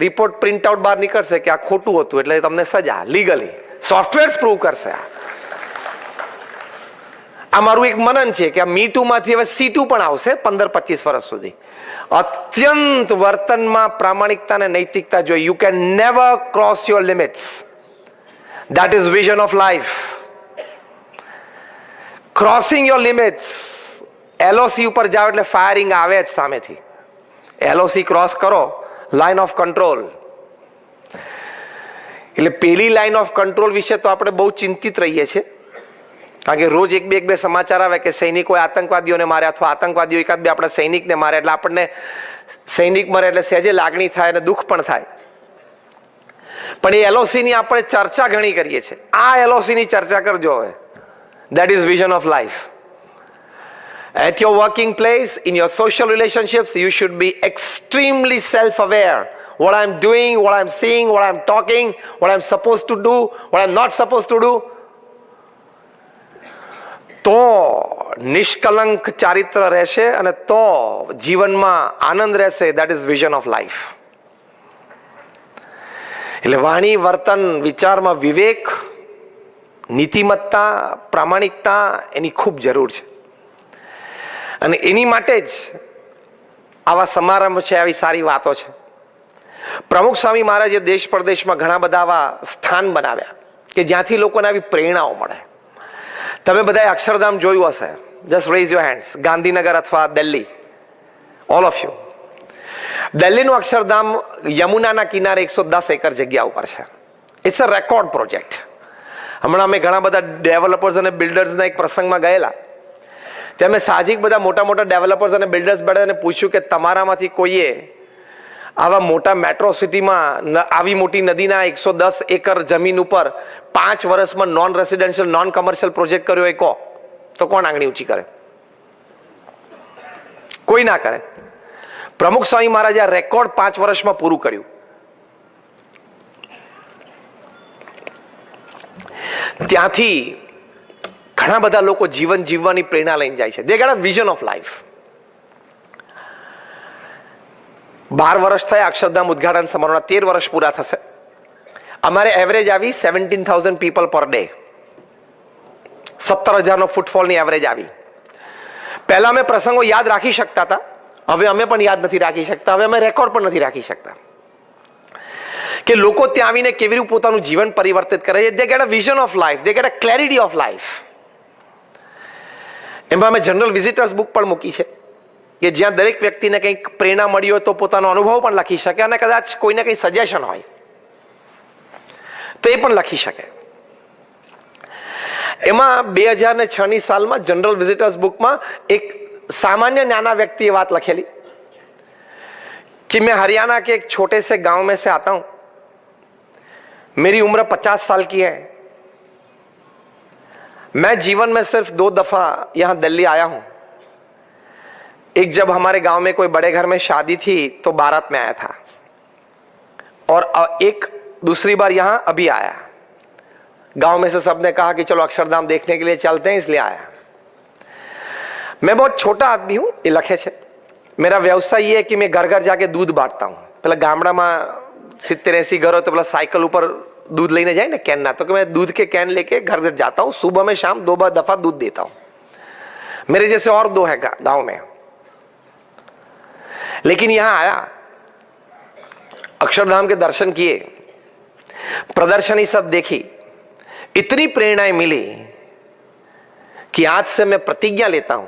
રિપોર્ટ પ્રિન્ટ આઉટ બહાર નીકળશે કે આ ખોટું હતું, એટલે તમને સજા લીગલી સોફ્ટવેર પ્રૂવ કરશે. આ મારું એક મનન છે કે આ મી ટુ માંથી હવે C2 પણ આવશે 15-25 વર્ષ સુધી. અત્યંત વર્તનમાં પ્રામાણિકતા અને નૈતિકતા જોઈએ. You can never cross your limits. That is vision of life. Crossing your limits. LOC ઉપર જાઓ એટલે ફાયરિંગ આવે જ સામેથી. LOC ક્રોસ કરો, લાઇન ઓફ કંટ્રોલ. એટલે પેલી લાઇન ઓફ કંટ્રોલ વિશે તો આપણે બહુ ચિંતિત રહીએ છીએ, કારણ કે રોજ એક બે સમાચાર આવે કે સૈનિકોએ આતંકવાદીઓને માર્યા અથવા આતંકવાદીઓ એકાદ બે આપણા સૈનિકને માર્યા. એટલે આપણને સૈનિક મરે એટલે સહેજે લાગણી થાય અને દુઃખ પણ થાય. પણ એ LOC ની આપણે ચર્ચા ઘણી કરીએ છીએ. આ LOC ની ચર્ચા કરજો હવે. That is vision of life. At your working place, in your social relationships, you should be extremely self-aware. What I'm doing, what I'm seeing, what I'm talking, what I'm supposed to do, what I'm not supposed to do. તો નિષ્કલંક ચારિત્ર રહેશે અને તો જીવનમાં આનંદ રહેશે. That is vision of life. એટલે વાણી, વર્તન, વિચારમાં વિવેક, નીતિમત્તા, પ્રામાણિકતા એની ખૂબ જરૂર છે. અને એની માટે જ આવા સમારંભ છે, આવી સારી વાતો છે. પ્રમુખ સ્વામી મહારાજે દેશ પરદેશમાં ઘણા બધા આવા સ્થાન બનાવ્યા કે જ્યાંથી લોકોને આવી પ્રેરણાઓ મળે. તમે બધાએ અક્ષરધામ જોયું હશે. Just raise your hands. Gandhinagar અથવા દિલ્હી, ઓલ ઓફ યુ. દિલ્હીનું અક્ષરધામ યમુનાના કિનારે 110 એકર જગ્યા ઉપર છે. It's a record project. હમણાં અમે ઘણા બધા ડેવલપર્સ અને બિલ્ડર્સના એક પ્રસંગમાં ગયેલા. ત્યાં મેં સાહજિક બધા મોટા ડેવલપર્સ અને બિલ્ડર્સ બેઠાને પૂછ્યું કે તમારામાંથી કોઈએ આવા મોટા મેટ્રો સિટીમાં આવી મોટી નદીના 110 એકર જમીન ઉપર 5 વર્ષમાં non residential, non commercial project કર્યો હોય કહો તો કોણ આંગળી ઊંચી કરે? કોઈ ના કરે. પ્રમુખ સ્વામી મહારાજે આ રેકોર્ડ 5 વર્ષમાં પૂરું કર્યું. ત્યાંથી ઘણા બધા લોકો જીવન જીવવાની પ્રેરણા લઈને જાય છે. દે get a vision of life. 12 વર્ષ થયા અક્ષરધામ ઉદઘાટન સમારોહના, 13 વર્ષ પૂરા થશે. અમારે એવરેજ આવી 17,000 પીપલ પર ડે. 17,000નો ફૂટફોલની એવરેજ આવી. પહેલા અમે પ્રસંગો યાદ રાખી શકતા હતા, હવે અમે પણ યાદ નથી રાખી શકતા. હવે અમે રેકોર્ડ પણ નથી રાખી શકતા કે લોકો ત્યાં આવીને કેવી રીતે પોતાનું જીવન પરિવર્તિત કરે છે. દે get a vision of life, they get a clarity of life. એમાં અમે જનરલ વિઝિટર્સ બુક પણ મૂકી છે કે જ્યાં દરેક વ્યક્તિને કંઈક પ્રેરણા મળી હોય તો પોતાનો અનુભવ પણ લખી શકે, અને કદાચ કોઈને કંઈ સજેશન હોય તો એ પણ લખી શકે. એમાં 2006ની સાલમાં જનરલ વિઝિટર્સ બુકમાં એક सामान्य नाना व्यक्ति बात लखेली कि मैं हरियाणा के एक छोटे से गांव में से आता हूं, मेरी उम्र 50 साल की है, मैं जीवन में सिर्फ 2 दफा यहां दिल्ली आया हूं. एक जब हमारे गांव में कोई बड़े घर में शादी थी तो बारात में आया था, और एक दूसरी बार यहां अभी आया. गांव में से सबने कहा कि चलो अक्षरधाम देखने के लिए चलते हैं, इसलिए आया. मैं बहुत छोटा आदमी हूं, ये लखे छे. मेरा व्यवसाय ये है कि मैं घर घर जाके दूध बांटता हूं. પેલા ગામડામાં 70-80 ઘરો તો પેલા સાયકલ ઉપર दूध लेने जाए ना कैन ना, तो कि मैं दूध के कैन लेके घर घर जाता हूँ, सुबह में शाम 2 दफा दूध देता हूँ. मेरे जैसे और 2 है गांव में. लेकिन यहां आया, अक्षरधाम के दर्शन किए, प्रदर्शनी सब देखी, इतनी प्रेरणाएं मिली कि आज से मैं प्रतिज्ञा लेता हूं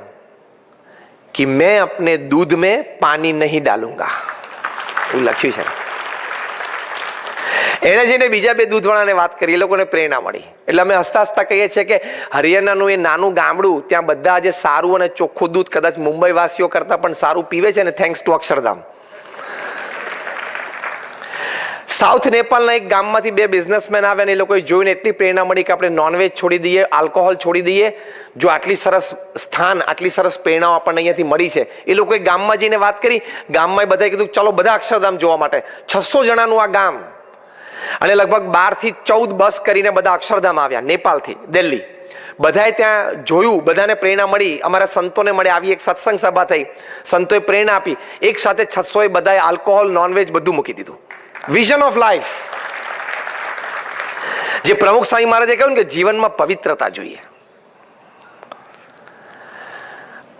कि मैं अपने दूध में पानी नहीं डालूंगा. એવું લખ્યું છે. એને જઈને બીજા 2 દૂધવાળાને વાત કરી, એ લોકોને પ્રેરણા મળી. એટલે અમે હસતા હસતા કહીએ છીએ કે હરિયાણાનું એ નાનું ગામડું, ત્યાં બધા આજે સારું અને ચોખ્ખું દૂધ કદાચ મુંબઈ વાસીઓ કરતા પણ સારું પીવે છે, ને થેન્ક્સ ટુ અક્ષરધામ. સાઉથ નેપાળના એક ગામમાંથી 2 બિઝનેસમેન આવ્યા, ને એ લોકોએ જોઈને એટલી પ્રેરણા મળી કે આપણે નોનવેજ છોડી દઈએ, આલ્કોહોલ છોડી દઈએ. જો આટલી સરસ સ્થાન, આટલી સરસ પ્રેરણાઓ આપણને અહીંયાથી મળી છે. એ લોકોએ ગામમાં જઈને વાત કરી, ગામમાં બધાએ કીધું ચલો બધા અક્ષરધામ જોવા માટે. 600 જણાનું આ ગામ, અને લગભગ 12 થી 14 બસ કરીને બધા અક્ષરધામ આવ્યા, નેપાળથી દિલ્હી. બધાએ ત્યાં જોયું, બધાને પ્રેરણા મળી. અમારા સંતોને મળે, આવી એક સત્સંગ સભા થઈ, સંતોએ પ્રેરણા આપી. એક સાથે 600એ બધાએ આલ્કોહોલ, નોનવેજ બધું મૂકી દીધું. Vision of life. જે પ્રમુખ સ્વામી મહારાજે કહ્યું કે જીવનમાં પવિત્રતા જોઈએ.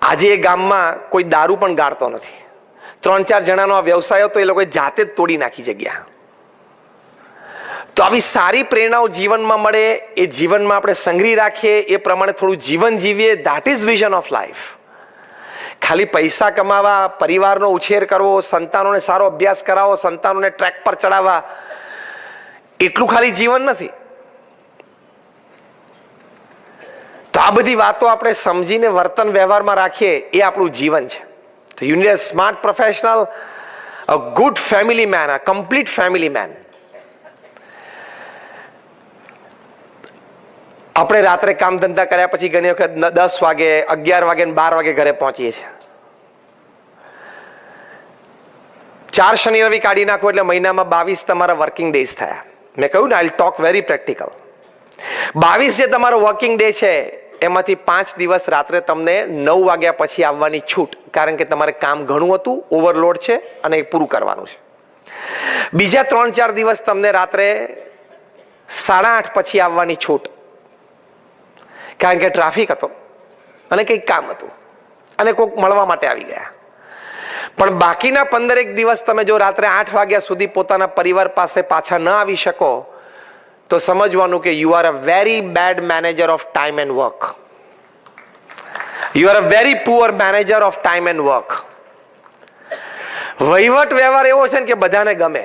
આજે એ ગામમાં કોઈ દારૂ પણ ગાળતો નથી. 3-4 જણાનો આ વ્યવસાય હતો, એ લોકોએ જાતે જ તોડી નાખી જગ્યા. તો આવી સારી પ્રેરણાઓ જીવનમાં મળે, એ જીવનમાં આપણે સંગ્રહી રાખીએ, એ પ્રમાણે થોડું જીવન જીવીએ. That is vision of life. ખાલી પૈસા કમાવા, પરિવારનો ઉછેર કરવો, સંતાનોને સારો અભ્યાસ કરાવો, સંતાનોને ટ્રેક પર ચડાવવા, એટલું ખાલી જીવન નથી. તો આ બધી વાતો આપણે સમજીને વર્તન વ્યવહારમાં રાખીએ, એ આપણું જીવન છે. તો you need a smart professional, a good family man, a complete family main. આપણે રાત્રે કામ ધંધા કર્યા પછી ઘણી વખત 10 વાગે, 11 વાગે ને 12 વાગે ઘરે પહોંચીએ છીએ. 4 શનિ રવિ કાઢી નાખો એટલે મહિનામાં 22 તમારા વર્કિંગ ડેઝ થયા. મેં કહ્યું ને, આઈ ટોક વેરી પ્રેક્ટિકલ. 22 જે તમારો વર્કિંગ ડે છે, એમાંથી 5 દિવસ રાત્રે તમને 9 વાગ્યા પછી આવવાની છૂટ, કારણ કે તમારે કામ ઘણું હતું, ઓવરલોડ છે અને એ પૂરું કરવાનું છે. બીજા 3-4 દિવસ તમને રાત્રે 8:30 પછી આવવાની છૂટ, કારણ કે ટ્રાફિક હતો અને કંઈક કામ હતું અને કોઈક મળવા માટે આવી ગયા. પણ બાકીના 15 દિવસ તમે જો રાત્રે 8 વાગ્યા સુધી પોતાના પરિવાર પાસે પાછા ન આવી શકો, તો સમજવાનું કે you are a very bad manager of time and work. You are a very poor manager of time and work. વહીવટ વ્યવહાર એવો છે ને કે બધાને ગમે.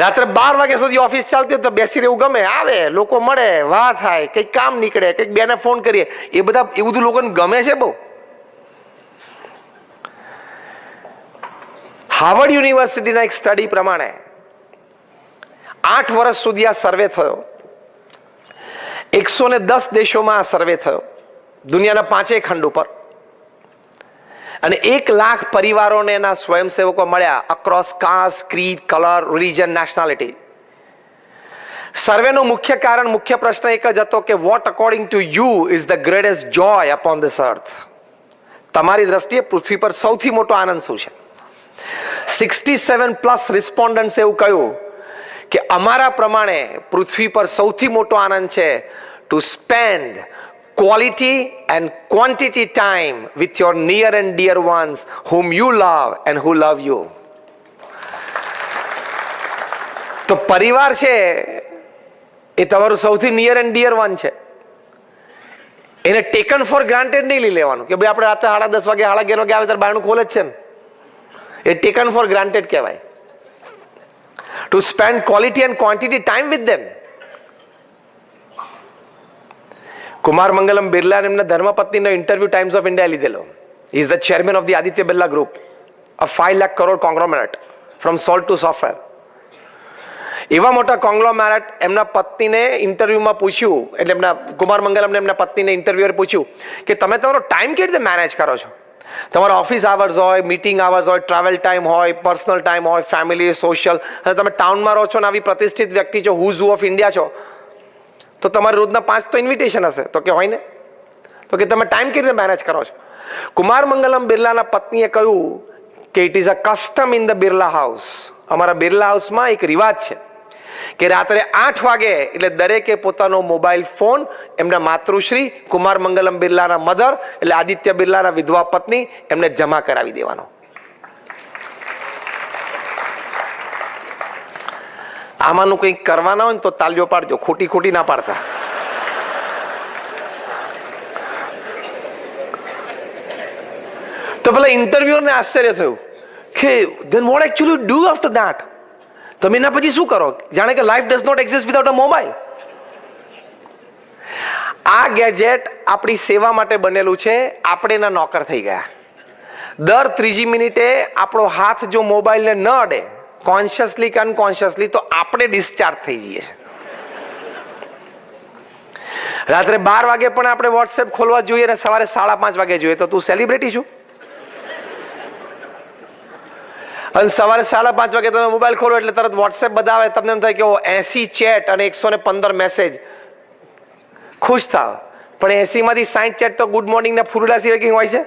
રાત્રે 12 વાગ્યા સુધી ઓફિસ ચાલતી હોય તો બેસી રહેવું ગમે, આવે લોકો મળે, વાત થાય, કંઈક કામ નીકળે, કંઈક બેને ફોન કરીએ, એ બધું લોકોને ગમે છે બહુ. હાર્વર્ડ યુનિવર્સિટીના એક સ્ટડી પ્રમાણે 8 વર્ષ સુધી આ સર્વે થયો. 110 દેશોમાં આ સર્વે થયો, દુનિયાના 5 ખંડ ઉપર. અને 1 લાખ પરિવારોને એના સ્વયંસેવકો મળ્યા, across caste, creed, colour, religion, nationality. સર્વેનું મુખ્ય કારણ, મુખ્ય પ્રશ્ન એક જ હતો કે what according to you is the greatest joy upon this earth. તમારી દ્રષ્ટિએ પૃથ્વી પર સૌથી મોટો આનંદ શું છે? 67+ રિસ્પોન્ડન્ટ્સ એવું કહ્યું કે અમારા પ્રમાણે પૃથ્વી પર સૌથી મોટો આનંદ છે two spend quality and quantity time with your near and dear ones whom you love and who love you. તો પરિવાર છે એ તમારું સૌથી નિયર એન્ડ ડિયર વન છે. એને ટેકન ફોર ગ્રાન્ટેડ નહીં લઈ લેવાનું કે ભાઈ આપણે રાતે 10:30 વાગે 11:30 વાગે આવે ત્યારે બારણું ખોલે જ છે ને. એ ટેકન ફોર ગ્રાન્ટેડ કહેવાય. To spend quality and quantity time with them. Kumar Mangalam Birla એમના ધર્મપત્નીનો ઇન્ટરવ્યુ ટાઈમ્સ ઓફ ઇન્ડિયા લીધેલો. He is the chairman of the Aditya Birla group, a 5 lakh crore conglomerate from salt to software. એવા મોટા કોંગ્લોમેરેટ એમના પત્નીને ઇન્ટરવ્યુમાં પૂછ્યું, એટલે એમના કુમાર મંગલમને એમના પત્નીને ઇન્ટરવ્યુઅર પૂછ્યું કે તમે તમારો ટાઈમ કેવી રીતે મેનેજ કરો છો? તમારા ઓફિસ આવર્સ હોય, મીટિંગ આવર્સ હોય, ટ્રાવેલ ટાઈમ હોય, પર્સનલ ટાઈમ હોય, ફેમિલી, સોશિયલ, અને તમે ટાઉનમાં રહો છો ને આવી પ્રતિષ્ઠિત વ્યક્તિ છો, હુઝ ઓફ ઇન્ડિયા છો, તો તમારે રોજના 5 તો ઇન્વિટેશન હશે. તો કે હોય ને. તો કે તમે ટાઈમ કેવી રીતે મેનેજ કરો છો? કુમાર મંગલમ બિરલાના પત્નીએ કહ્યું કે it is a custom in the Birla house. અમારા બિરલા હાઉસમાં એક રિવાજ છે કે રાત્રે 8 વાગે એટલે દરેકે પોતાનો મોબાઈલ ફોન એમના માતૃશ્રી કુમાર મંગલમ બિરલાના મધર એટલે આદિત્ય બિરલાના વિધવા પત્ની એમને જમા કરાવી દેવાનો. આમાંનું કંઈક કરવાના હોય ને તો તાલીઓ પાડજો, ખોટી ખોટી ના પાડતા. તો પેલા ઇન્ટરવ્યુઅરને આશ્ચર્ય થયું કે then what actually do after that? તમે એના પછી શું કરો? જાણે કે life does not exist without a mobile. આ ગેજેટ આપણી સેવા માટે બનેલું છે, આપણે એના નોકર થઈ ગયા. દર 3જી મિનિટે આપણો હાથ જો મોબાઈલને ન અડે, કોન્શિયસલી કે અનકોન્શિયસલી, તો આપણે ડિસ્ચાર્જ થઈ જઈએ. રાત્રે 12 વાગે પણ આપણે વોટ્સએપ ખોલવા જોઈએ અને સવારે 5:30 વાગે જોઈએ, તો તું સેલિબ્રિટી છું? અને સવારે 5:30 વાગે તમે મોબાઈલ ખોલો એટલે તરત વોટ્સએપ બતાવે, તમને એમ થાય કે 80 ચેટ અને 115 મેસેજ. ખુશ થાવ, પણ 80માંથી 60 ચેટ તો ગુડ મોર્નિંગ ના ફુરડા સિવાય કંઈ હોય છે?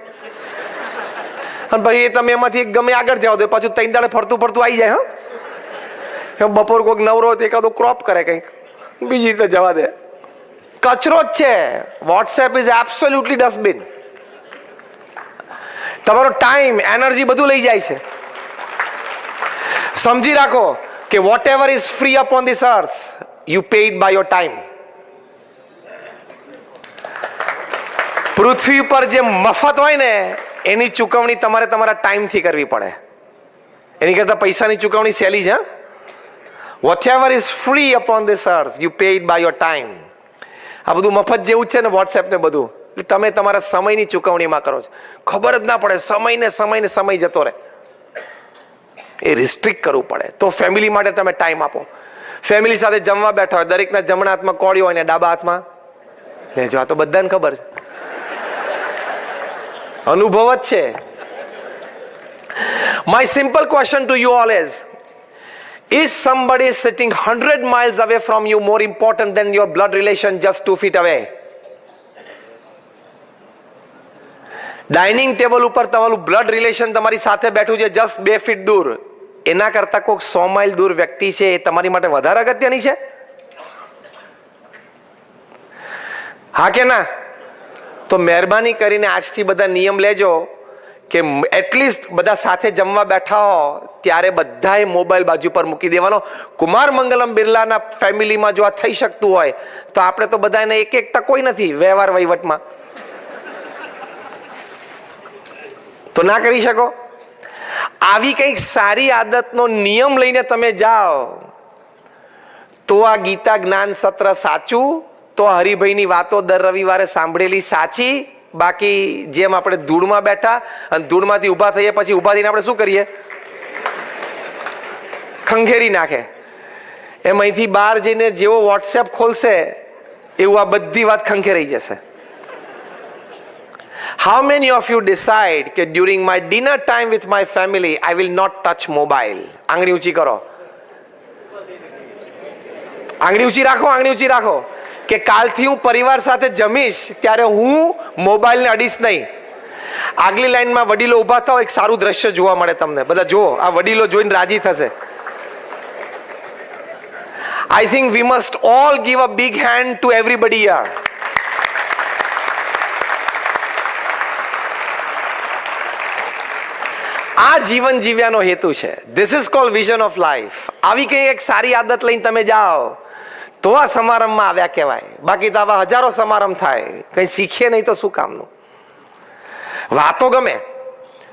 અને પછી તમે એમાંથી ગમે આગળ જાઓ તો પાછું 3 દાડે ફરતું આવી જાય. હા, બપોર કોઈક નવરો હોય તો એકાદો ક્રોપ કરે, કંઈક બીજી રીતે જવા દે. કચરો જ છે. WhatsApp is absolutely dustbin. તમારો ટાઈમ, એનર્જી બધું લઈ જાય છે. સમજી રાખો કે whatever is free upon this earth you paid by your time. પૃથ્વી પર જે મફત હોય ને એની ચૂકવણી તમારે તમારા ટાઈમથી કરવી પડે. એની કરતા પૈસાની ચૂકવણી સહેલી છે. Whatever is free upon this earth you paid by your time. આ બધું મફત જેવું જ છે ને વોટ્સએપ ને બધું. તમે તમારા સમયની ચૂકવણીમાં કરો છો, ખબર જ ના પડે. સમય જતો રહે. એ રિસ્ટ્રિક્ટ કરવું પડે. તો ફેમિલી માટે તમે ટાઈમ આપો. ફેમિલી સાથે જમવા બેઠા હોય, દરેકના જમણા હાથમાં કોળી હોય ને ડાબા હાથમાં લેજો. આ તો બધાને ખબર છે, અનુભવ જ છે. My simple question to you all is somebody sitting 100 miles away from you more important than your blood relation just 2 feet away? Dining table ઉપર તમારું બ્લડ રિલેશન તમારી સાથે બેઠું છે જસ્ટ 2 ફીટ દૂર, એના કરતા કોઈક 100 માઇલ દૂર વ્યક્તિ છે એ તમારી માટે વધારે અગત્યની છે? હા કે ના? તો મહેરબાની કરીને આજથી બધા નિયમ લેજો કે એટલીસ્ટ બધા સાથે જમવા બેઠા હો ત્યારે બધાએ મોબાઈલ બાજુ પર મૂકી દેવાનો. કુમાર મંગલમ બિરલાના ફેમિલીમાં જો આ થઈ શકતું હોય તો આપણે તો બધાને એક ટકોય નથી વ્યવહાર વહીવટમાં, તો ના કરી શકો? આવી કંઈક સારી આદતનો નિયમ લઈને તમે જાઓ તો આ ગીતા જ્ઞાન સત્ર સાચું, તો હરિભાઈની વાતો દર રવિવારે સાંભળેલી સાચી. બાકી જેમ આપણે ધૂળમાં બેઠા અને ધૂળમાંથી ઊભા થઈએ પછી ઊભા થઈને આપણે શું કરીએ? ખંખેરી નાખે. એમ અહીંથી બહાર જઈને જેવો વોટ્સએપ ખોલશે એવું આ બધી વાત ખંખેરાઈ જશે. How many of you decide કે during my dinner time with my family I will not touch mobile? આંગળી ઊંચી કરો. આંગળી ઊંચી રાખો, આંગળી ઊંચી રાખો કે કાલથી હું પરિવાર સાથે જમીશ ત્યારે હું મોબાઈલને અડીશ નહીં. આગલી લાઈનમાં વડીલો ઊભા થાઓ, એક સારું દ્રશ્ય જોવા મળે તમને. બધા જુઓ, આ વડીલો જોઈને રાજી થશે. I think we must all give a big hand to everybody here. આ જીવન જીવ્યાનો હેતુ છે. This is called vision of life. આવી કઈ એક સારી આદત લઈને તમે જાઓ તો આ સમારંભમાં આવ્યા કહેવાય. બાકી તો આવા હજારો સમારંભ થાય, કઈ શીખીએ નહીં તો શું કામનું. વાતો ગમે,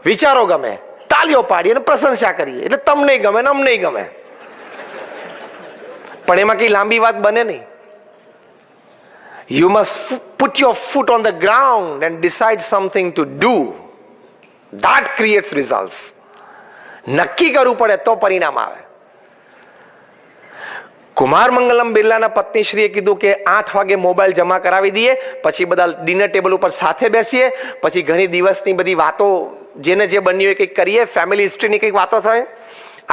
વિચારો ગમે, તાલીઓ પાડીએ અને પ્રશંસા કરીએ એટલે તમને ગમે ને અમને ગમે, પણ એમાં કઈ લાંબી વાત બને નહીં. You must put your foot on the ground and decide something to do. That creates results. નક્કી કરવું પડે તો પરિણામ આવે. કુમાર મંગલમ બિરલાના પત્નીશ્રીએ કીધું કે 8 વાગે મોબાઈલ જમા કરાવી દઈએ, પછી બધા ડિનર ટેબલ ઉપર સાથે બેસીએ, પછી ઘણી દિવસની બધી વાતો જેને જે બન્યું હોય કંઈક કરીએ, ફેમિલી હિસ્ટ્રીની કંઈક વાતો થાય,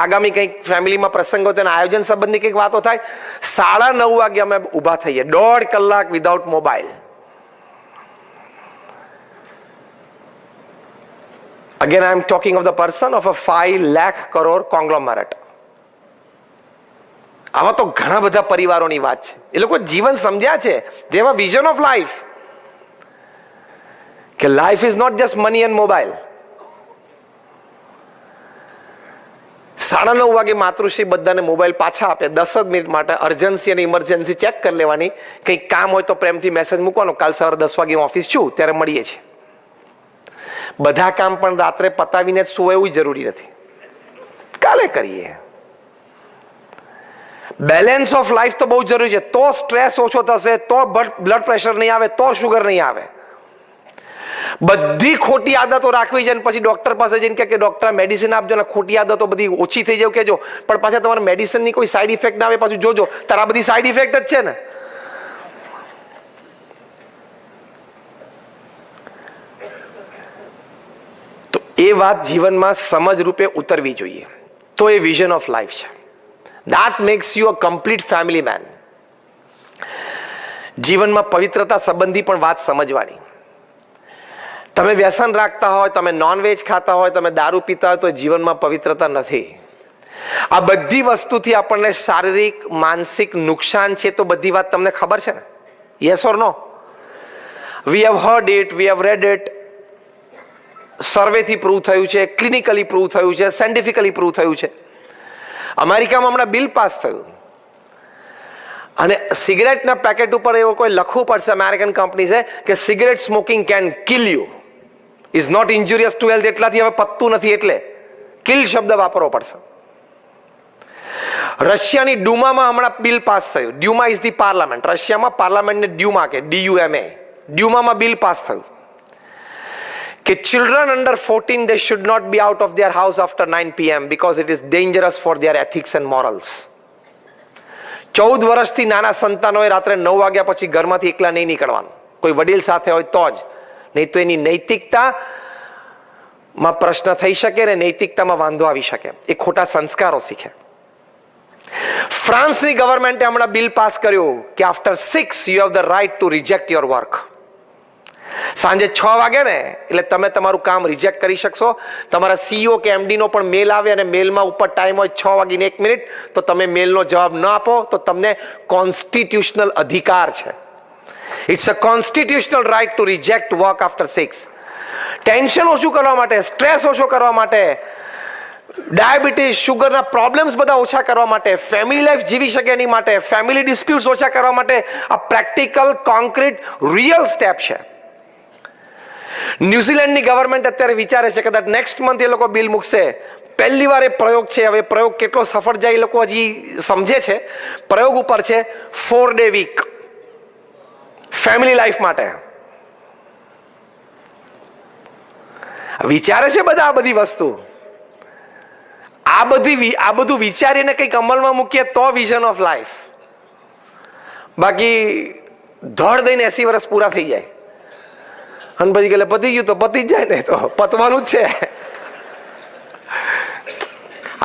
આગામી કંઈક ફેમિલીમાં પ્રસંગો તેના આયોજન સંબંધની કંઈક વાતો થાય. 9:30 વાગે અમે ઊભા થઈએ, 1.5 કલાક without mobile. Again, I am talking of the person of a 5 lakh crore conglomerate. આવા તો ઘણા બધા પરિવારોની વાત છે. એ લોકો જીવન સમજ્યા છે. They have a vision of life. કે life is not just money and mobile. 9:30 વાગે માતૃશ્રી બધાને મોબાઈલ પાછા આપે. 10 જ મિનિટ માટે અર્જન્સી અને ઇમરજન્સી ચેક કરી લેવાની. કંઈક કામ હોય તો પ્રેમથી મેસેજ મૂકવાનો, કાલ સવારે 10 વાગે ઓફિસ છું ત્યારે મળીએ છીએ. બધા કામ પણ રાત્રે પતાવીને જ સુવા એવું જરૂરી નથી, કાલે કરીએ. બેલેન્સ ઓફ લાઈફ તો બહુ જરૂરી છે. તો સ્ટ્રેસ ઓછો થશે, તો બ્લડ પ્રેશર નહીં આવે, તો શુગર નહીં આવે. બધી ખોટી આદતો રાખવી છે અને પછી ડોક્ટર પાસે જઈને કે ડોક્ટર મેડિસિન આપજો ને ખોટી આદતો બધી ઓછી થઈ જાય કેજો, પણ પાછા તમારે મેડિસિનની કોઈ સાઈડ ઇફેક્ટ ના આવે, પાછું જોજો તારા બધી સાઈડ ઇફેક્ટ જ છે ને. તો એ વાત જીવનમાં સમજ રૂપે ઉતરવી જોઈએ. તો એ વિઝન ઓફ લાઈફ છે. That makes you a complete family man. જીવનમાં પવિત્રતા સંબંધી પણ વાત સમજવાની. તમે વ્યસન રાખતા હોય, તમે નોનવેજ ખાતા હોય, તમે દારૂ પીતા હોય તો જીવનમાં પવિત્રતા નથી. આ બધી વસ્તુથી આપણને શારીરિક માનસિક નુકસાન છે. તો બધી વાત તમને ખબર છે ને? Yes or no? We have heard it, we have read it. સર્વેથી પ્રૂવ થયું છે, ક્લિનિકલી પ્રૂવ થયું છે, સાયન્ટિફિકલી પ્રૂવ થયું છે. અમેરિકામાં હમણાં બિલ પાસ થયું અને સિગરેટના પેકેટ ઉપર એવું કોઈ લખવું પડશે, અમેરિકન કંપની છે, કે cigarette smoking can kill you, is not injurious to health. એટલાથી હવે પતતું નથી એટલે કિલ શબ્દ વાપરવો પડશે. રશિયાની ડ્યુમામાં હમણાં બિલ પાસ થયું. ડ્યુમા ઇઝ ધી પાર્લામેન્ટ. રશિયામાં પાર્લામેન્ટને ડ્યુમા કે DUMA, ડ્યુમામાં બિલ પાસ થયું કે children under 14 they should not be out of their house after 9 PM because it is dangerous for their ethics and morals. 14 વર્ષથી નાના સંતાનોએ રાત્રે 9 વાગ્યા પછી ઘરમાંથી એકલા નહીં નીકળવાનું, કોઈ વડીલ સાથે હોય તો જ, નહીં તો એની નૈતિકતામાં પ્રશ્ન થઈ શકે ને નૈતિકતામાં વાંધો આવી શકે. એ ખોટા સંસ્કારો શીખે. ફ્રાન્સની ગવર્મેન્ટે હમણાં બિલ પાસ કર્યું કે after 6 you have the right to reject your work. સાંજે 6 વાગે ને એટલે તમે તમારું કામ રિજેક્ટ કરી શકશો. તમારા CEO કે MD નો પણ મેલ આવે અને મેલમાં ઉપર ટાઈમ હોય 6:01 તો તમે મેલનો જવાબ ન આપો તો તમને કોન્સ્ટિટ્યુશનલ અધિકાર છે. It's a constitutional right to reject work after 6. Tension ઓછું કરવા માટે, સ્ટ્રેસ ઓછો કરવા માટે, ડાયાબિટીસ શુગરના પ્રોબ્લેમ્સ બધા ઓછા કરવા માટે, ફેમિલી લાઈફ જીવી શકે એની માટે, ફેમિલી ડિસ્પ્યુટ્સ ઓછા કરવા માટે આ પ્રેક્ટિકલ કોન્ક્રીટ રિયલ સ્ટેપ છે. ન્યુઝીલેન્ડની ગવર્મેન્ટ અત્યારે વિચારે છે કદાચ નેક્સ્ટ મંથ એ લોકો બિલ મૂકશે. પહેલી વાર એ પ્રયોગ છે. હવે પ્રયોગ કેટલો સફળ જાય એ લોકો હજી સમજે છે. પ્રયોગ ઉપર છે 4-day વીક ફેમિલી લાઈફ માટે. વિચારે છે બધા આ બધી વસ્તુ. આ બધું વિચારીને કંઈક અમલમાં મૂકીએ તો વિઝન ઓફ લાઈફ. બાકી ધડ દઈને 80 વર્ષ પૂરા થઈ જાય અને પછી કે પતી ગયું તો પતી જ જાય ને, તો પતવાનું જ છે.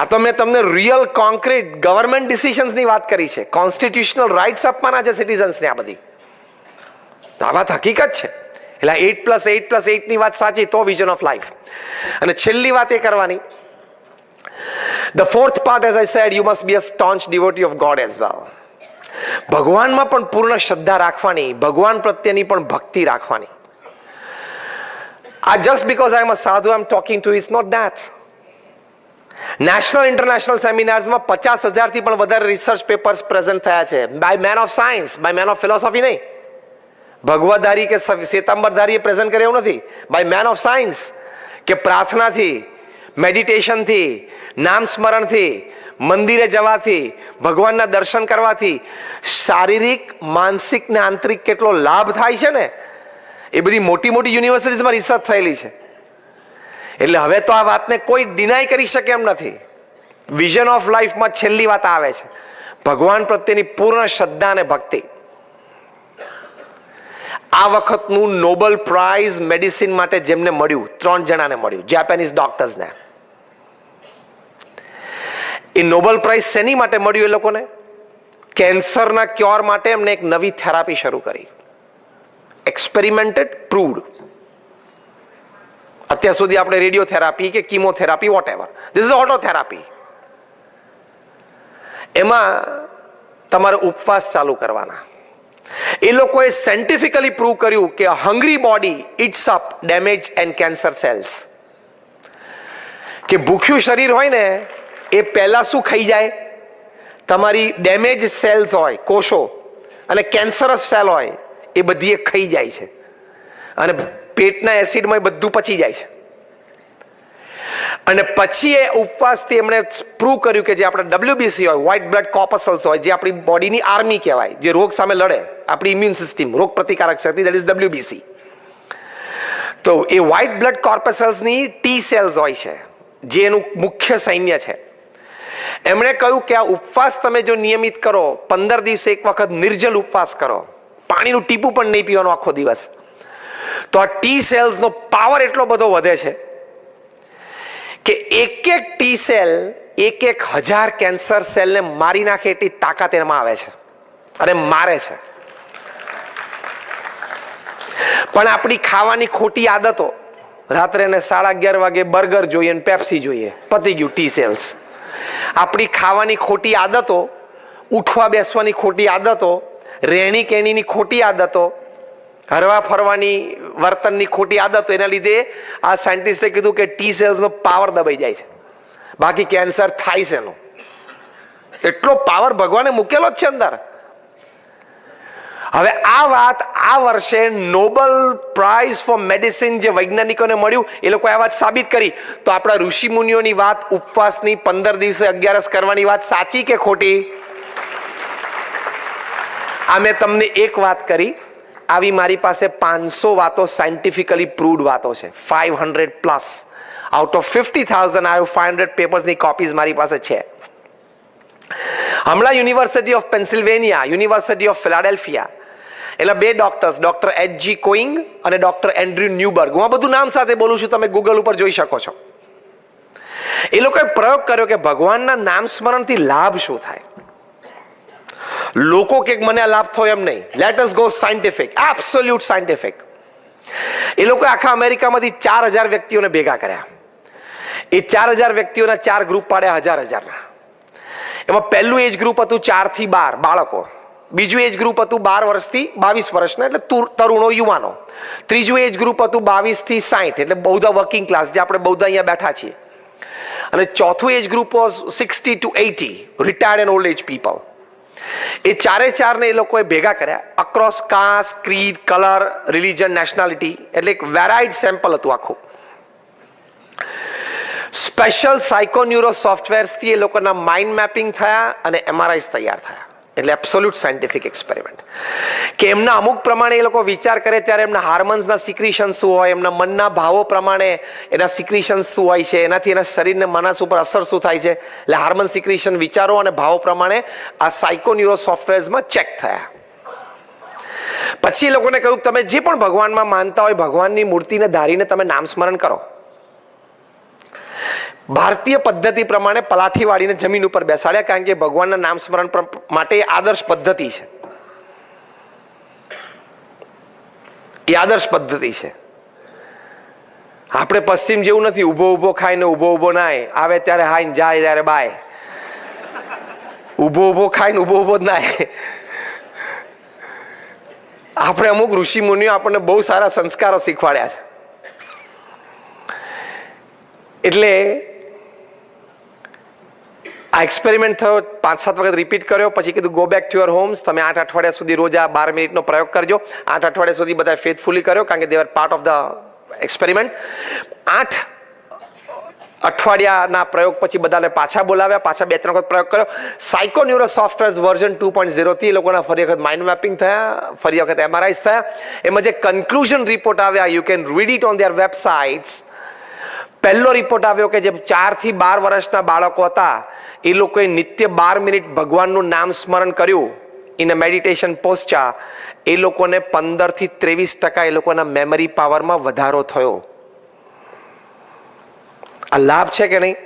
આ તો મેં તમને રિયલ કોન્ક્રીટ ગવર્મેન્ટ ડિસિઝન્સની વાત કરી છે, કોન્સ્ટિટ્યુશનલ રાઇટ્સ આપવાના છે સિટીઝન્સને. આ બધી આ વાત હકીકત છે. એટલે 8+8+8 ની વાત સાચી તો વિઝન ઓફ લાઈફ. અને છેલ્લી વાત એ કરવાની, the fourth part, as I said, you must be a staunch devotee of God as well. ભગવાનમાં પણ પૂર્ણ શ્રદ્ધા રાખવાની, ભગવાન પ્રત્યેની પણ ભક્તિ રાખવાની. Just because I am a sadhu, I am talking to you, it's not that. National international સેમિનાર્સમાં 50,000 થી પણ વધારે રિસર્ચ પેપર્સ પ્રેઝન્ટ થયા છે, by men of science, by men of philosophy નહીં. ભગવતધારી કે શ્વેતાંબરધારીએ પ્રેઝન્ટ કરે એવું નથી. બાય મેન ઓફ સાયન્સ, કે પ્રાર્થનાથી, મેડિટેશનથી, નામ સ્મરણથી, મંદિરે જવાથી, ભગવાનના દર્શન કરવાથી શારીરિક, માનસિક ને આંતરિક કેટલો લાભ થાય છે ને, એ બધી મોટી મોટી યુનિવર્સિટીઝમાં રિસર્ચ થયેલી છે. એટલે હવે તો આ વાતને કોઈ ડિનાય કરી શકે એમ નથી. વિઝન ઓફ લાઈફમાં છેલ્લી વાત આવે છે, ભગવાન પ્રત્યેની પૂર્ણ શ્રદ્ધા અને ભક્તિ. આ વખતનું નોબેલ પ્રાઇઝ મેડિસિન માટે જેમને મળ્યું, 3 જણાને મળ્યું, જાપાનીઝ ડોક્ટર્સને. એ નોબેલ પ્રાઇઝ શેની માટે મળ્યું એ લોકોને? કેન્સરના ક્યોર માટે એમને એક નવી થેરાપી શરૂ કરી, એક્સપેરિમેન્ટેડ, પ્રૂવડ. અત્યાર સુધી આપણે રેડિયોથેરાપી કે chemotherapy whatever, this is autotherapy. એમાં તમારે ઉપવાસ ચાલુ કરવાના. એ લોકોએ સાયન્ટિફિકલી પ્રૂવ કર્યું કે hungry body eats up damage and cancer cells. કે ભૂખ્યું શરીર હોય ને એ પહેલા શું ખાઈ જાય? તમારી ડેમેજ સેલ્સ હોય, કોષો, અને કેન્સરસ સેલ હોય એ બધી એ ખાઈ જાય છે, અને પેટના એસિડમાં બધું પચી જાય છે. અને પછી એ ઉપવાસથી એમણે પ્રૂવ કર્યું કે જે આપણે WBC હોય, વ્હાઇટ બ્લડ કોર્પસલ્સ હોય, જે આપણી બોડીની આર્મી કહેવાય, જે રોગ સામે લડે, આપણી ઇમ્યુન સિસ્ટમ, રોગ પ્રતિકારક શક્તિ, દેટ ઇઝ WBC. તો એ વ્હાઇટ બ્લડ કોર્પસલ્સની ટી સેલ્સ હોય છે, જે એનું મુખ્ય સૈન્ય છે. એમણે કહ્યું કે આ ઉપવાસ તમે જો નિયમિત કરો, 15 દિવસે એક વખત નિર્જલ ઉપવાસ કરો, પાણીનું ટીપું પણ નહીં પીવાનું આખો દિવસ, તો આ ટી સેલ્સનો પાવર એટલો બધો વધે છે કે એક ટી સેલ 1,000 કેન્સર સેલને મારી નાખે એટલી તાકાત એમાં આવે છે, અને મારે છે. પણ આપણી ખાવાની ખોટી આદતો, રાત્રે ને 11:30 વાગે બર્ગર જોઈએ ને પેપ્સી જોઈએ, પતી ગયું ટી સેલ્સ. આપણી ખાવાની ખોટી આદતો, ઉઠવા બેસવાની ખોટી આદતો, રહેણી કહેણીની ખોટી આદતો, હરવા ફરવાની વર્તનની ખોટી આદતો, એના લીધે આ સાયન્ટિસ્ટે કીધું કે ટી સેલ્સનો પાવર દબાઈ જાય છે. બાકી કેન્સર થાય છે એનો એટલો પાવર ભગવાને મૂકેલો જ છે અંદર. હવે આ વાત આ વર્ષે નોબેલ પ્રાઇઝ ફોર મેડિસિન જે વૈજ્ઞાનિકોને મળ્યું, એ લોકોએ આ વાત સાબિત કરી. તો આપણા ઋષિ મુનિઓની વાત, ઉપવાસની 15 દિવસે 11 કરવાની વાત સાચી કે ખોટી? આ મેં તમને એક વાત કરી, આવી મારી પાસે 500 વાતો સાયન્ટિફિકલી પ્રૂવડ વાતો છે, 500+. આઉટ ઓફ 50,000 I have 500 પેપર્સની કોપીઝ મારી પાસે છે. હમણાં University of Pennsylvania, University of Philadelphia, એના 2 ડોક્ટર્સ, ડોક્ટર H.G. કોઈંગ અને ડોક્ટર એન્ડ્રુ ન્યુબર્ગ, હું આ બધું નામ સાથે બોલું છું, તમે ગૂગલ ઉપર જોઈ શકો છો. એ લોકોએ પ્રયોગ કર્યો કે ભગવાનના નામ સ્મરણથી લાભ શું થાય. લોકો કે મને લાભ થયો એમ નહીં, let us go scientific, absolute scientific. એ લોકોએ આખા અમેરિકામાંથી 4,000 વ્યક્તિઓને ભેગા કર્યા. એ 4,000 વ્યક્તિઓના 4 ગ્રુપ પાડ્યા, 1,000. એમાં પહેલું એજ ગ્રુપ હતું 4 થી 12 બાળકો, બીજું એજ ગ્રુપ હતું 12 વર્ષથી 22 વર્ષના, એટલે તરુણો, યુવાનો. ત્રીજું એજ ગ્રુપ હતું 22 થી 60, એટલે બૌદ્ધ વર્કિંગ ક્લાસ, જે આપણે બૌદ્ધ અહીંયા બેઠા છીએ. અને ચોથું age group was 60 to 80, retired and old age people. એ 4 એ લોકોએ ભેગા કર્યા, across caste, creed, colour, religion, nationality, એટલે એક વેરાઇડ સેમ્પલ હતું આખું. સ્પેશિયલ સાયકોન્યુરો સોફ્ટવેર્સથી એ લોકોના માઇન્ડ મેપિંગ થયા અને MRIs તૈયાર થયા. એટલે એબ્સોલ્યુટ સાયન્ટિફિક એક્સપેરિમેન્ટ. કે એમના અમુક પ્રમાણે એ લોકો વિચાર કરે ત્યારે એમના હાર્મોન્સના સિક્રિશન શું હોય, એમના મનના ભાવો પ્રમાણે એના સિક્રિશન શું હોય છે, એનાથી એના શરીરને માનસ ઉપર અસર શું થાય છે. એટલે હાર્મોન સિક્રિશન, વિચારો અને ભાવો પ્રમાણે આ સાયકોન્યુરો સોફ્ટવેર્સમાં ચેક થયા. પછી એ લોકોને કહ્યું તમે જે પણ ભગવાનમાં માનતા હોય, ભગવાનની મૂર્તિને ધારીને તમે નામ સ્મરણ કરો. ભારતીય પદ્ધતિ પ્રમાણે પલાઠી વાળીને જમીન ઉપર બેસાડ્યા, કારણ કે ભગવાનના નામ સ્મરણ માટે આદર્શ પદ્ધતિ છે, એ આદર્શ પદ્ધતિ છે. આપણે પશ્ચિમ જેવું નથી, ઉભો ઉભો ખાઈને ઉભો ઉભો નાય, આવે ત્યારે હાય ને જાય ત્યારે બાય. ઉભો ઉભો ખાઈને ઉભો ઉભો જ નાય. આપણે અમુક ઋષિ મુનિઓ આપણને બહુ સારા સંસ્કારો શીખવાડ્યા છે. એટલે આ એક્સપેરિમેન્ટ થયો, 5-7 વખત રિપીટ કર્યો, પછી કીધું go back to your homes. તમે 8 અઠવાડિયા સુધી રોજ આ 12 મિનિટનો પ્રયોગ કરજો. 8 અઠવાડિયા સુધી બધા ફેથફુલી કર્યો, કારણ કે they are part of the experiment. 8 અઠવાડિયાના પ્રયોગ પછી બધાને પાછા બોલાવ્યા, પાછા 2-3 વખત પ્રયોગ કર્યો. સાયકોન્યુરો સોફ્ટવેર વર્ઝન 2.0 થી એ લોકોના ફરી વખત માઇન્ડ મેપિંગ થયા, ફરી વખત MRIs થયા. એમાં જે કન્ક્લુઝન રિપોર્ટ આવ્યા, you can read it on there websites. પહેલો રિપોર્ટ આવ્યો કે જે 4 થી 12 વર્ષના બાળકો હતા, એ લોકોએ નિત્ય 12 મિનિટ ભગવાનનું નામ સ્મરણ કર્યું ઇન અ મેડિટેશન પોસ્ચર. એ લોકોને 15 થી 23% એ લોકોના મેમરી પાવરમાં વધારો થયો. આ લાભ છે કે નહીં?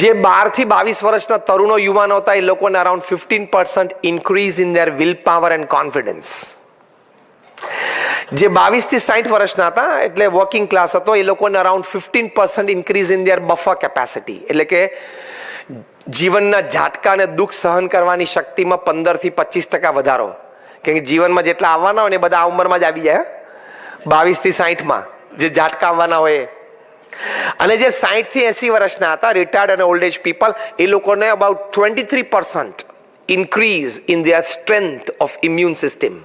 જે 12 થી 22 વર્ષના તરુણો યુવાનો હતા, એ લોકોને around 15% increase in their will power and confidence. જે 22 થી 60 વર્ષના હતા, એટલે વર્કિંગ ક્લાસ હતો, એ લોકોને around 15% increase in their buffer capacity, એટલે કે જીવનના ઝાટકા અને દુઃખ સહન કરવાની શક્તિમાં 15 થી 25% વધારો. કેમ કે જીવનમાં જેટલા આવવાના હોય ને એ બધા આ ઉંમરમાં જ આવી જાય, 22 થી 60માં જે ઝાટકા આવવાના હોય. અને જે 60 થી 80 વર્ષના હતા, રિટાયર્ડ અને ઓલ્ડ એજ પીપલ, એ લોકોને about 23% increase in their strength of immune system.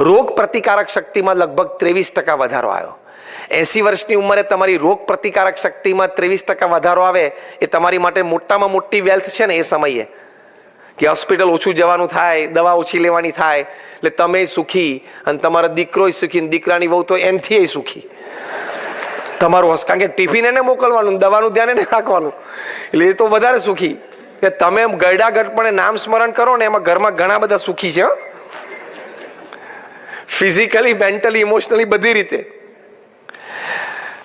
રોગ પ્રતિકારક શક્તિમાં લગભગ 23% વધારો આવ્યો. 80 વર્ષની ઉંમરે તમારી રોગ પ્રતિકારક શક્તિમાં 23% વધારો આવે, એ તમારી માટે મોટામાં મોટી વેલ્થ છે ને એ સમયે. કે હોસ્પિટલ ઓછું જવાનું થાય, દવા ઓછી લેવાની થાય, એટલે તમે સુખી અને તમારો દીકરો સુખી, દીકરાની વહુ તો એનથી સુખી. તમારું, કારણ કે ટિફિન એને મોકલવાનું, દવાનું ધ્યાન એને રાખવાનું, એટલે એ તો વધારે સુખી. કે તમે ગરડા ગટપણે નામ સ્મરણ કરો ને, એમાં ઘરમાં ઘણા બધા સુખી છે, ફિઝિકલી, મેન્ટલી, ઇમોશનલી, બધી રીતે.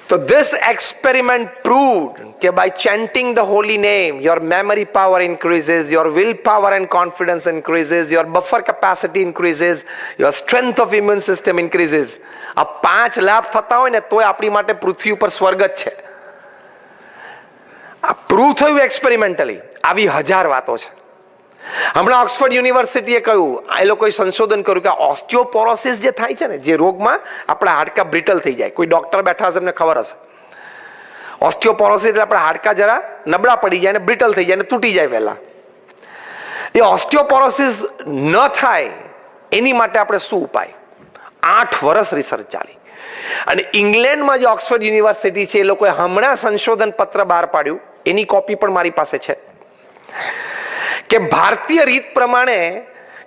તો this experiment proved કે by chanting the holy name, your memory power increases, your will power and confidence increases, your buffer capacity increases, your strength of immune system increases. આ 5 લાભ થતા હોય ને તોય આપણી માટે પૃથ્વી ઉપર સ્વર્ગ જ છે. આ પ્રૂવ થયું એક્સપેરિમેન્ટલી. આવી 1000 વાતો છે. હમણાં ઓક્સફર્ડ યુનિવર્સિટીએ કહ્યું, એ લોકોએ સંશોધન કર્યું કે ઓસ્ટિયોપોરોસિસ જે થાય છે ને, જે રોગમાં આપણા હાડકા બ્રિટલ થઈ જાય. કોઈ ડોક્ટર બેઠા હશે, એમને ખબર હશે. ઓસ્ટિયોપોરોસિસ એટલે આપણા હાડકા જરા નબળા પડી જાય ને બ્રિટલ થઈ જાય ને તૂટી જાય વહેલા. એ ઓસ્ટિયોપોરોસિસ ન થાય એની માટે આપણે શું ઉપાય? 8 વર્ષ રિસર્ચ ચાલી. અને ઇંગ્લેન્ડમાં જે ઓક્સફર્ડ યુનિવર્સિટી છે, એ લોકોએ હમણાં સંશોધન પત્ર બહાર પાડ્યું, એની કોપી પણ મારી પાસે છે. કે ભારતીય રીત પ્રમાણે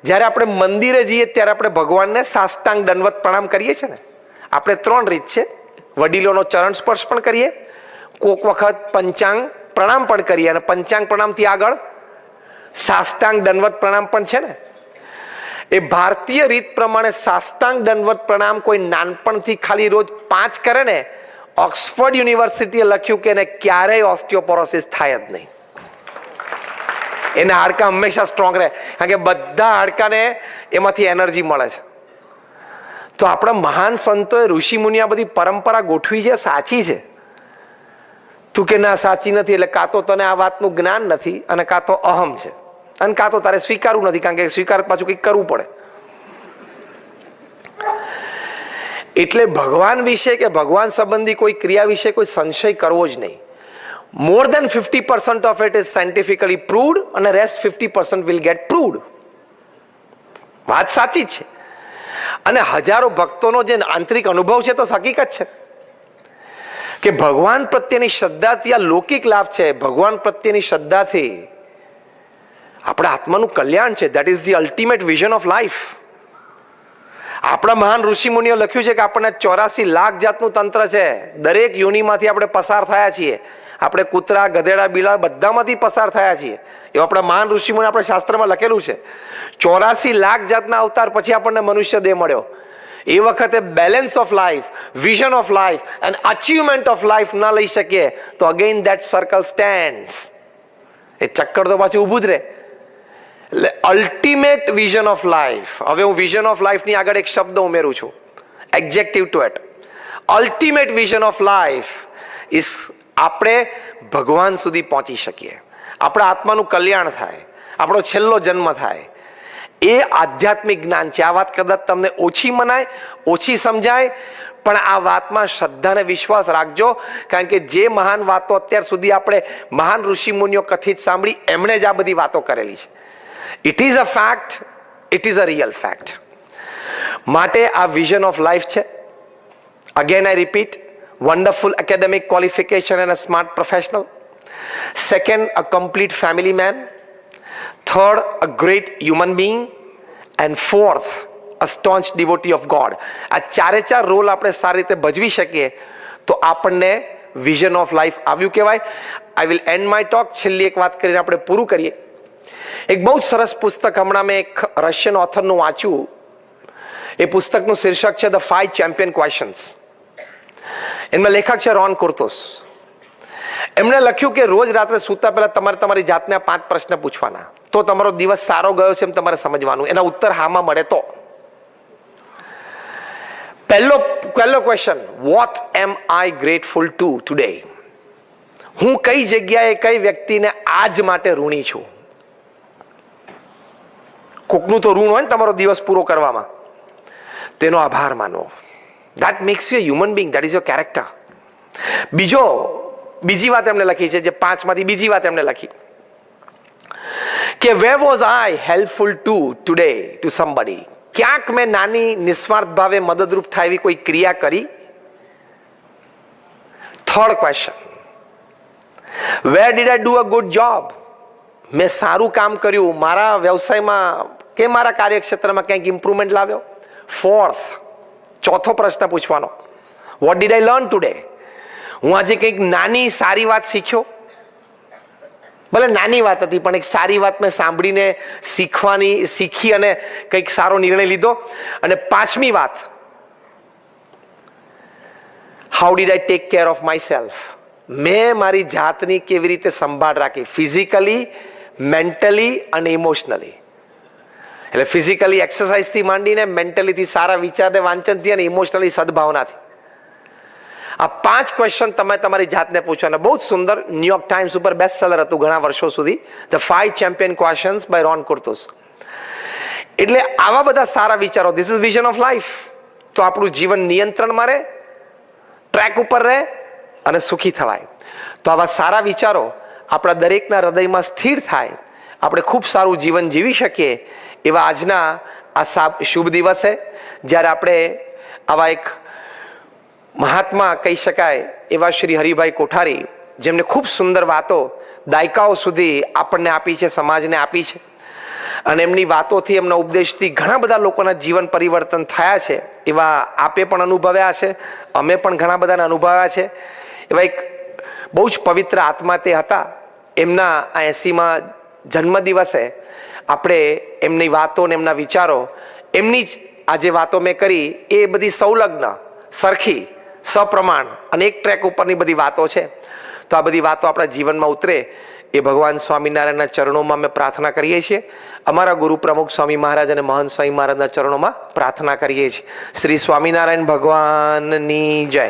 જ્યારે આપણે મંદિરે જઈએ ત્યારે આપણે ભગવાનને સાષ્ટાંગ દંડવત પ્રણામ કરીએ છીએ ને. આપણે 3 રીત છે. વડીલોનો ચરણ સ્પર્શ પણ કરીએ, કોક વખત પંચાંગ પ્રણામ પણ કરીએ, અને પંચાંગ પ્રણામથી આગળ સાષ્ટાંગ દંડવત પ્રણામ પણ છે ને. એ ભારતીય રીત પ્રમાણે સાષ્ટાંગ દંડવત પ્રણામ કોઈ નાનપણથી ખાલી રોજ 5 કરે ને, ઓક્સફર્ડ યુનિવર્સિટીએ લખ્યું કે એને ક્યારેય ઓસ્ટિયોપોરોસિસ થાય જ નહીં. એના હાડકા હંમેશા સ્ટ્રોંગ રહે, કારણ કે બધા હાડકાને એમાંથી એનર્જી મળે છે. તો આપણા મહાન સંતોએ, ઋષિ મુનિ આ બધી પરંપરા ગોઠવી છે, સાચી છે. તું કે ના સાચી નથી, એટલે કાં તો તને આ વાતનું જ્ઞાન નથી, અને કાં તો અહમ છે, અને કાં તો તારે સ્વીકારવું નથી, કારણ કે સ્વીકાર પાછું કંઈક કરવું પડે. એટલે ભગવાન વિશે કે ભગવાન સંબંધી કોઈ ક્રિયા વિશે કોઈ સંશય કરવો જ નહીં. More than 50% of it is scientifically proved, અને rest 50% will get proved. વાત સાચી છે. અને હજારો ભક્તોનો જે આંતરિક અનુભવ છે તો હકીકત છે કે ભગવાન પ્રત્યેની શ્રદ્ધાથી આ લૌકિક લાભ છે. ભગવાન પ્રત્યેની શ્રદ્ધાથી આપણા આત્માનું કલ્યાણ છે. That is the ultimate vision of life. આપણા મહાન ઋષિ મુનિઓ લખ્યું છે કે આપણને 84 લાખ જાતનું તંત્ર છે. દરેક યોનિમાંથી આપણે પસાર થયા છીએ. આપણે કૂતરા, ગધેડા, બિલા બધામાંથી પસાર થયા છીએ. એવું આપણા મહાન ઋષિ મુનિ આપણા શાસ્ત્રમાં લખેલું છે. 84 લાખ જાતના અવતાર પછી આપણને મનુષ્ય દેહ મળ્યો. એ વખતે balance of life, vision of life and achievement of life ન લઈ શકીએ તો અગેન ધેટ સર્કલ સ્ટેન્ડ્સ. એ ચક્કર તો પાછું ઊભું જ રહે. એટલે અલ્ટિમેટ વિઝન ઓફ લાઈફ. હવે હું વિઝન ઓફ લાઈફની આગળ એક શબ્દ ઉમેરું છું, executive to it. Ultimate vision of life is આપણે ભગવાન સુધી પહોંચી શકીએ, આપણા આત્માનું કલ્યાણ થાય, આપણો છેલ્લો જન્મ થાય. એ આધ્યાત્મિક જ્ઞાન છે. આ વાત કદાચ તમને ઓછી મનાય, ઓછી સમજાય, પણ આ વાતમાં શ્રદ્ધા અને વિશ્વાસ રાખજો. કારણ કે જે મહાન વાતો અત્યાર સુધી આપણે મહાન ઋષિમુનિઓ કથિત સાંભળી, એમણે જ આ બધી વાતો કરેલી છે. It is a fact, it is a real fact. માટે આ વિઝન ઓફ લાઈફ છે. Again I repeat, wonderful academic qualification and a smart professional. Second, a complete family man. Third, a great human being. And fourth, a staunch devotee of God. આ ચારે ચાર role આપણે સારી રીતે ભજવી શકીએ તો આપણને વિઝન ઓફ લાઈફ આવ્યું કહેવાય. I will and my talk. છેલ્લી એક વાત કરીને આપણે પૂરું કરીએ. એક બહુ જ સરસ પુસ્તક હમણાં મેં એક રશિયન ઓથરનું વાંચ્યું. એ પુસ્તકનું શીર્ષક છે ધ 5 ચેમ્પિયન ક્વેશ્ચન્સ. એમાં લેખક છે રોન કુર્તુસ. એમણે લખ્યું કે રોજ રાત્રે સૂતા પહેલા તમારે તમારી જાતને 5 પ્રશ્ન પૂછવાના, તો તમારો દિવસ સારો ગયો છે એમ તમારે સમજવાનું. એના ઉત્તર હામાં મળે તો. પહેલો ક્વેશ્ચન, વોટ એમ આઈ ગ્રેટફુલ ટુ ટુડે? હું કઈ જગ્યાએ કઈ વ્યક્તિને આજ માટે ઋણી છું? કોકનું તો ઋણ હોય ને તમારો દિવસ પૂરો કરવામાં, તેનો આભાર માનવો. That makes you a human being. That is your character. બીજી વાત એમણે લખી છે, જે 5 માંથી બીજી વાત એમણે લખી કે where was I helpful to today to somebody? ક્યાંક મેં નાની નિસ્વાર્થ ભાવે મદદરૂપ થાય એવી કોઈ ક્રિયા કરી? Third question, where did I do a good job? મેં સારું કામ કર્યું મારા વ્યવસાયમાં કે મારા કાર્યક્ષેત્રમાં ક્યાંક ઇમ્પ્રુવમેન્ટ લાવ્યો? ફોર્થ, ચોથો પ્રશ્ન પૂછવાનો, what did I learn today? હું આજે કંઈક નાની સારી વાત શીખ્યો? ભલે નાની વાત હતી, પણ એક સારી વાત મેં સાંભળીને શીખી અને કંઈક સારો નિર્ણય લીધો. અને 5મી વાત, how did I take care of my self? મેં મારી જાતની કેવી રીતે સંભાળ રાખી, ફિઝિકલી, મેન્ટલી અને ઇમોશનલી. એટલે ફિઝિકલી એક્સરસાઇઝથી માંડીને મેન્ટલીથી સારા વિચારને વાંચનથી અને ઇમોશનલી સદભાવનાથી. આ 5 ક્વેશ્ચન તમે તમારી જાતને પૂછવાના. બહુ જ સુંદર, ન્યુયોર્ક ટાઈમ્સ ઉપર બેસ્ટ સેલર હતું ઘણા વર્ષો સુધી, ધ 5 ચેમ્પિયન ક્વેશ્ચન્સ બાય રોન કુર્તુસ. એટલે આવા બધા સારા વિચારો, this is vision of life. તો આપણું જીવન નિયંત્રણમાં રહે, ટ્રેક ઉપર રહે અને સુખી થવાય. તો આવા સારા વિચારો આપણા દરેકના હૃદયમાં સ્થિર થાય, આપણે ખૂબ સારું જીવન જીવી શકીએ. એવા આજના આ શુભ દિવસે જ્યારે આપણે આવા એક મહાત્મા કહી શકાય એવા શ્રી હરિભાઈ કોઠારી, જેમને ખૂબ સુંદર વાતો દાયકાઓ સુધી આપણને આપી છે, સમાજને આપી છે, અને એમની વાતોથી, એમના ઉપદેશથી ઘણા બધા લોકોના જીવન પરિવર્તન થયા છે. એવા આપે પણ અનુભવ્યા છે, અમે પણ ઘણા બધાને અનુભવ્યા છે. એવા એક બહુ જ પવિત્ર આત્મા તે હતા. એમના આ 80મા જન્મદિવસે આપણે એમની વાતો અને એમના વિચારો, એમની જ આ જે વાતો મેં કરી એ બધી સંલગ્ન, સરખી, સપ્રમાણ અને એક ટ્રેક ઉપરની બધી વાતો છે. તો આ બધી વાતો આપણા જીવનમાં ઉતરે એ ભગવાન સ્વામિનારાયણના ચરણોમાં અમે પ્રાર્થના કરીએ છીએ. અમારા ગુરુ પ્રમુખ સ્વામી મહારાજ અને મહંત સ્વામી મહારાજના ચરણોમાં પ્રાર્થના કરીએ છીએ. શ્રી સ્વામિનારાયણ ભગવાનની જય.